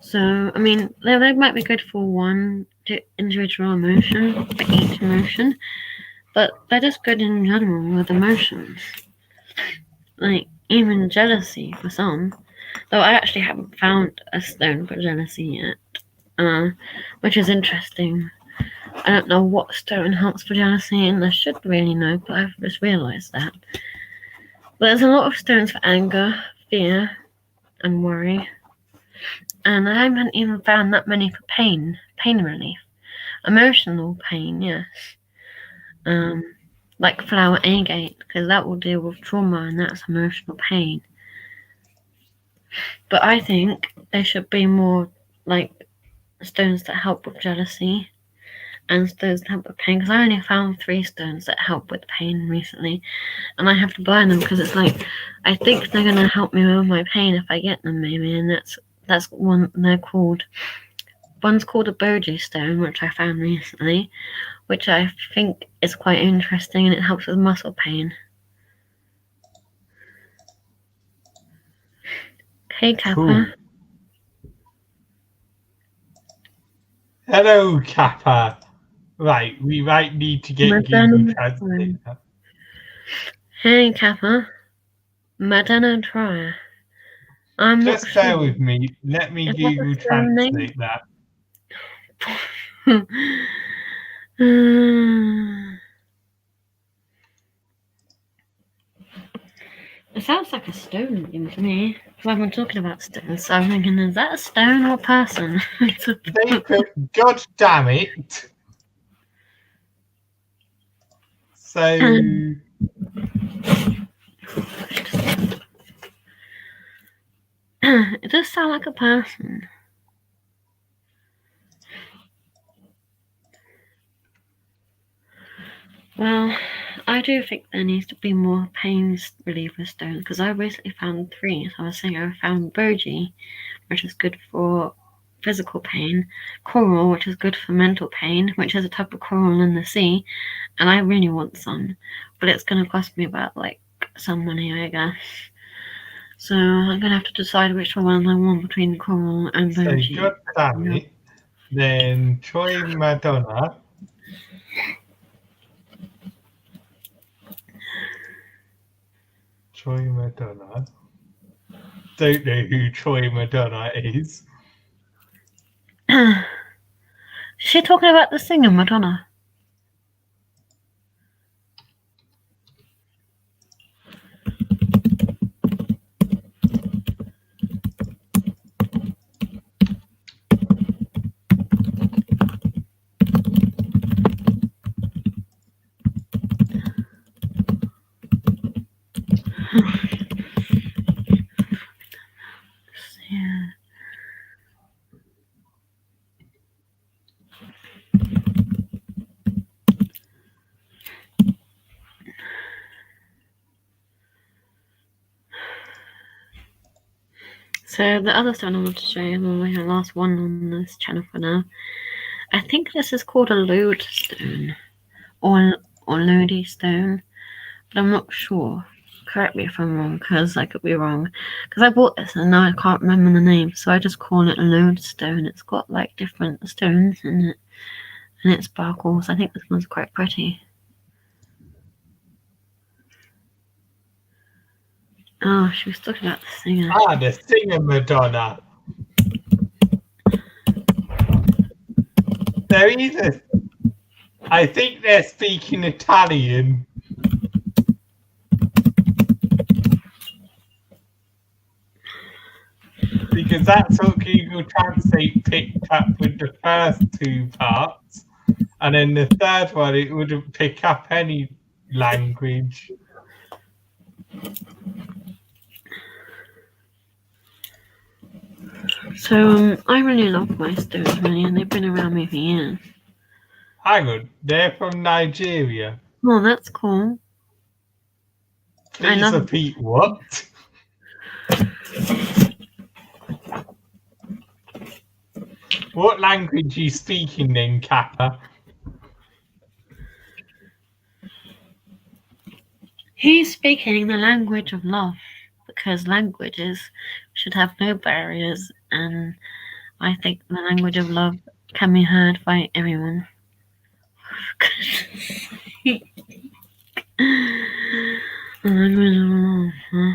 So, I mean, they might be good for one individual emotion, for each emotion, but they're just good in general with emotions. Like, even jealousy for some. Though I actually haven't found a stone for jealousy yet, which is interesting. I don't know what stone helps for jealousy, and I should really know, but I've just realised that. But there's a lot of stones for anger, fear, and worry. And I haven't even found that many for pain relief. Emotional pain, yes. Like flower agate, because that will deal with trauma, and that's emotional pain. But I think there should be more like stones that help with jealousy and stones that help with pain, because I only found 3 stones that help with pain recently, and I have to buy them because it's like I think they're gonna help me with my pain if I get them, maybe. And that's one they're called. One's called a Boji stone, which I found recently, which I think is quite interesting, and it helps with muscle pain. Hey, Kappa. Cool. Hello, Kappa. Right, we might need to get Google Translate. Hey, Kappa. Madonna Trier. I'm Just not bear sure. with me. Let me Is that Google the stone name? Translate that. It sounds like a stone name to me. Because I've been talking about stones, so I'm thinking, is that a stone or a person? They put, God damn it. So, it does sound like a person. Well, I do think there needs to be more pain reliever stones, because I recently found 3. So I was saying I found Boji, which is good for physical pain, coral, which is good for mental pain, which is a type of coral in the sea, and I really want some, but it's going to cost me about like some money, I guess. So I'm going to have to decide which one I want between coral and Boji. God damn it. Then Troy Madonna. Troy Madonna. Don't know who Troy Madonna is. Is she talking about the singer Madonna? Yeah. So the other stone I want to show you, the last one on this channel for now. I think this is called a lodestone or lodi stone, but I'm not sure. Correct me if I'm wrong, because I could be wrong. Because I bought this and now I can't remember the name, so I just call it a lodestone. It's got like different stones in it, and it sparkles. I think this one's quite pretty. Oh, she was talking about the singer. Ah, the singer Madonna. They're either, I think they're speaking Italian. Because that's what Google Translate picked up with the first two parts. And then the third one, it wouldn't pick up any language. So I really love my stones, really, and they've been around me for years. Hang on, they're from Nigeria. Oh, that's cool. Please love- repeat what? What language are you speaking then, Kappa? He's speaking the language of love, because languages should have no barriers, and I think the language of love can be heard by everyone. The language of love, huh?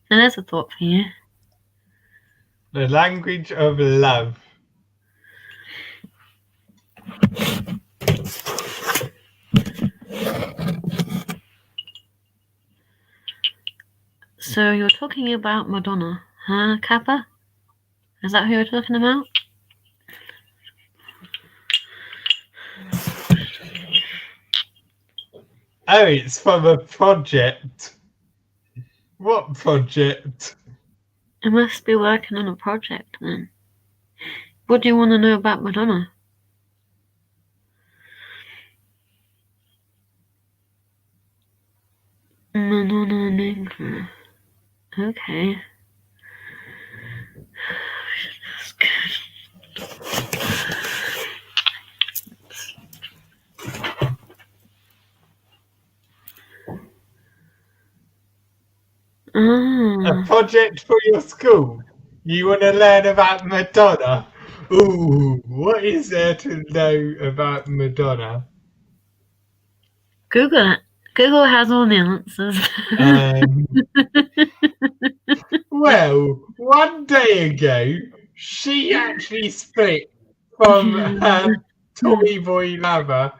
So there's a thought for you. The language of love. So you're talking about Madonna, huh, Kappa? Is that who you're talking about? Oh, it's from a project. What project? It must be working on a project then. What do you want to know about Madonna? Madonna Negra. Okay. A project for your school? You want to learn about Madonna? Ooh, what is there to know about Madonna? Google it. Google has all the answers. Well, one day ago, she actually split from her Toy Boy lover,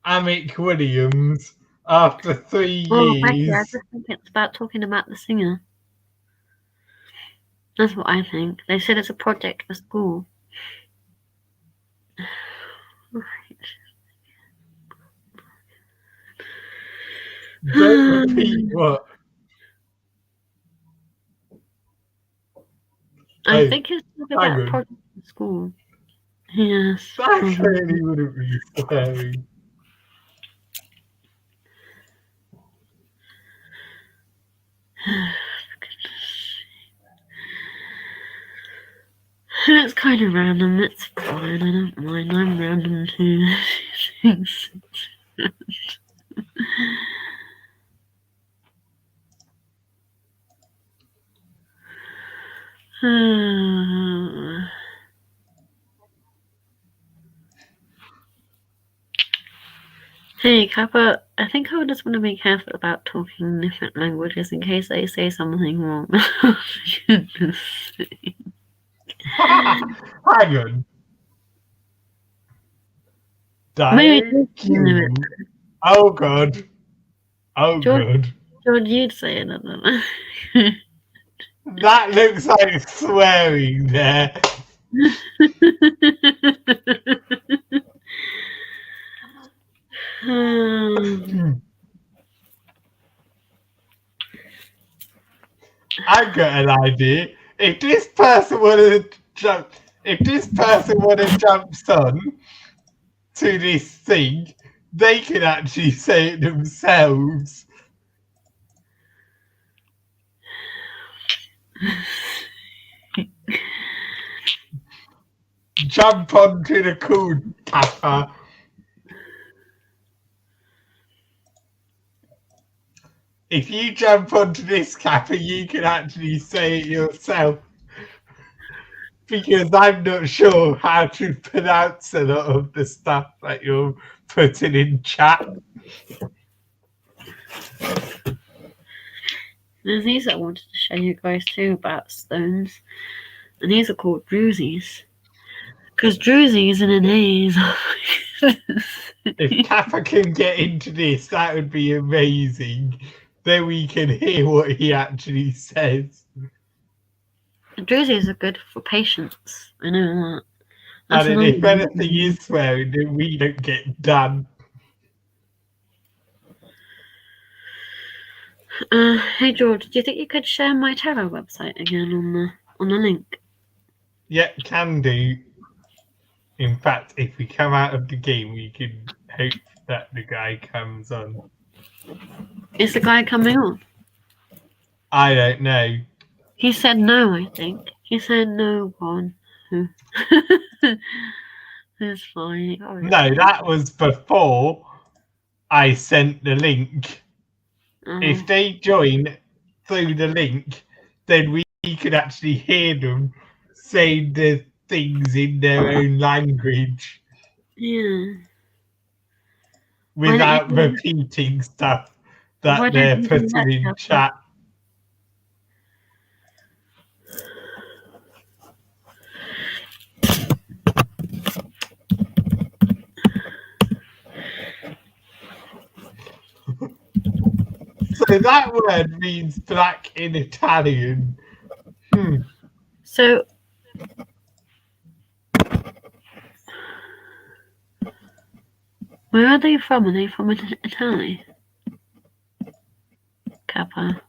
Amick Williams, after 3 Oh, Becky, I years. just think it's about talking about the singer. That's what I think. They said it's a project for school. Don't repeat what? I think it's talking about a Simon. project for school. Yes. That probably. clearly wouldn't be swearing. It's kind of random. It's fine. I don't mind. I'm random too. Hey, Kappa, I think I would just want to be careful about talking different languages in case I say something wrong. Hang on. Maybe Thank you know you. Oh god. Oh George- god. George, you'd say it, I don't know. That looks like swearing there. I've got an idea. If this person would have jumped on to this thing, they could actually say it themselves. Jump onto the cool Kappa. If you jump onto this Kappa, you can actually say it yourself. Because I'm not sure how to pronounce a lot of the stuff that you're putting in chat. There's these I wanted to show you guys too about stones. And these are called drusies. Because drusies and an A's. If Kappa can get into this, that would be amazing. Then we can hear what he actually says. Drusies are good for patience. I know that. And then if anything is swearing, then we don't get done. Hey George, do you think you could share my tarot website again on the link? Yeah, can do. In fact, if we come out of the game, we can hope that the guy comes on. Is the guy coming on? I don't know. He said no, I think. He said no one. It's fine. No, that was before I sent the link. If they join through the link, then we could actually hear them say the things in their own language. Yeah. Without repeating stuff that they're putting in chat. So that word means black in Italian. So where are they from? Are they from Italy? Kappa.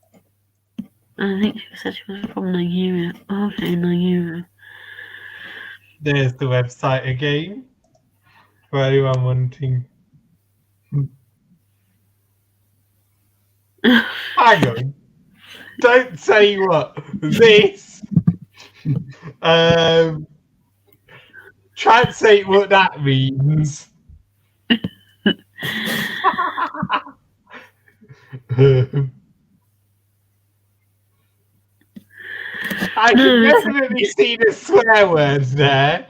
I think she said she was from Nigeria. Okay, Nigeria. There's the website again. For anyone wanting. Hang on. Don't say what. This. Translate what that means. I can definitely see the swear words there.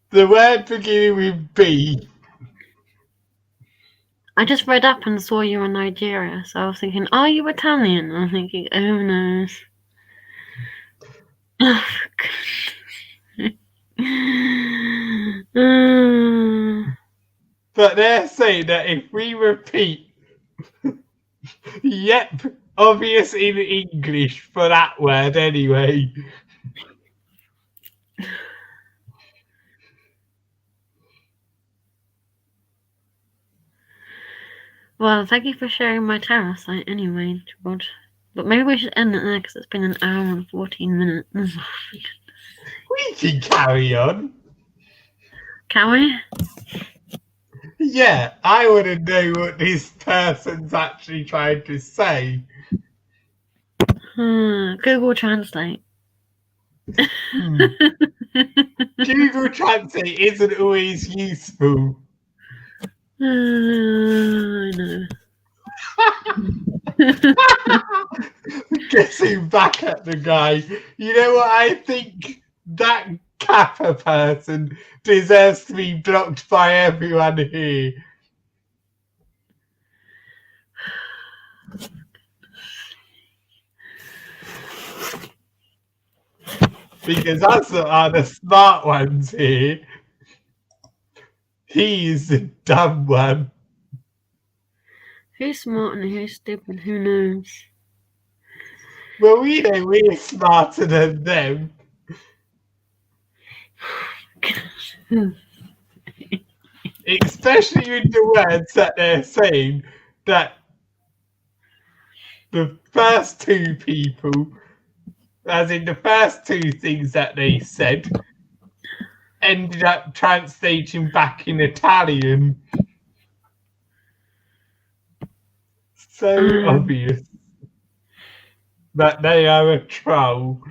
The word beginning with B. I just read up and saw you in Nigeria, so I was thinking, are you Italian? I'm thinking, oh no. But they're saying that if we repeat, yep, obvious in English for that word anyway. Well, thank you for sharing my tarot site anyway, George. But maybe we should end it there because it's been an hour and 14 minutes. We can carry on. Can we? Yeah, I want to know what this person's actually trying to say. Google Translate. Google Translate isn't always useful. I know. Guessing back at the guy. You know what? I think that Kappa person deserves to be blocked by everyone here. Because us are the smart ones here. He's the dumb one. Who's smart and who's stupid? Who knows? Well, we know we're smarter than them. Especially with the words that they're saying that the first two people, as in the first two things that they said, ended up translating back in Italian. So obvious that they are a troll.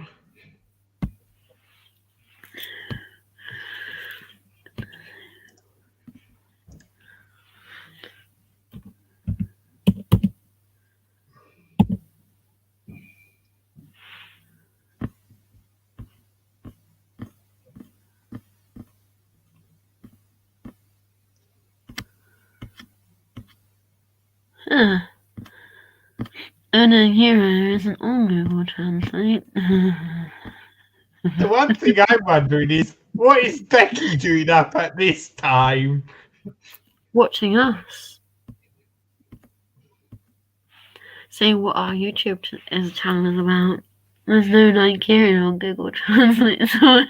Onigiri isn't on Google Translate. The one thing I'm wondering is, what is Becky doing up at this time? Watching us. Say what our YouTube channel is about. There's no Nigerian on Google Translate, so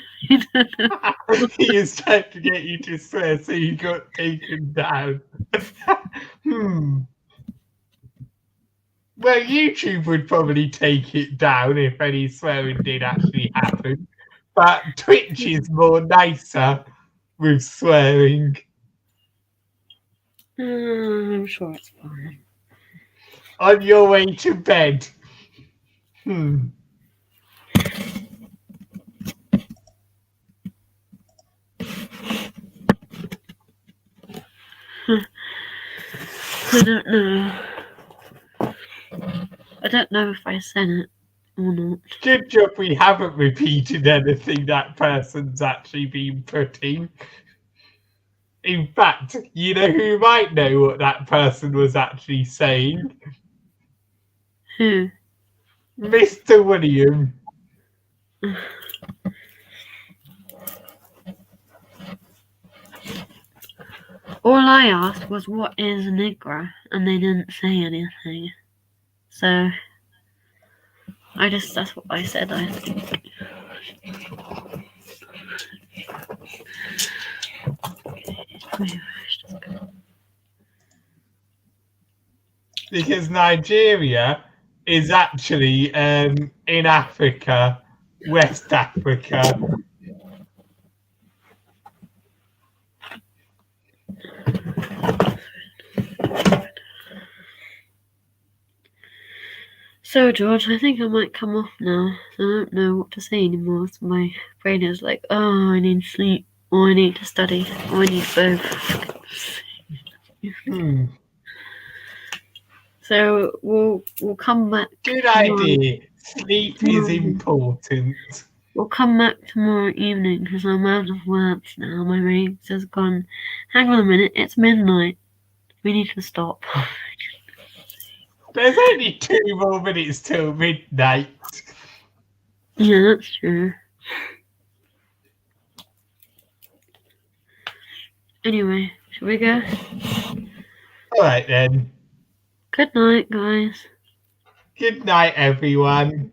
He is trying to get you to swear, so you got taken down. Well, YouTube would probably take it down if any swearing did actually happen. But Twitch is more nicer with swearing. I'm sure it's fine. On your way to bed. I don't know. I don't know if I said it or not. Good job we haven't repeated anything that person's actually been putting. In fact, you know who might know what that person was actually saying? Who? Mr. William. All I asked was, what is Nigra? And they didn't say anything. So, that's what I said, I think. Because Nigeria is actually in Africa, West Africa. So, George, I think I might come off now. I don't know what to say anymore. So my brain is like, oh, I need sleep, or I need to study, or I need both. So we'll come back. Good idea. Sleep is important. We'll come back tomorrow evening because I'm out of words now. My brain has gone. Hang on a minute, it's midnight. We need to stop. There's only 2 more minutes till midnight. Yeah, that's true. Anyway, shall we go? Alright then. Good night, guys. Good night, everyone.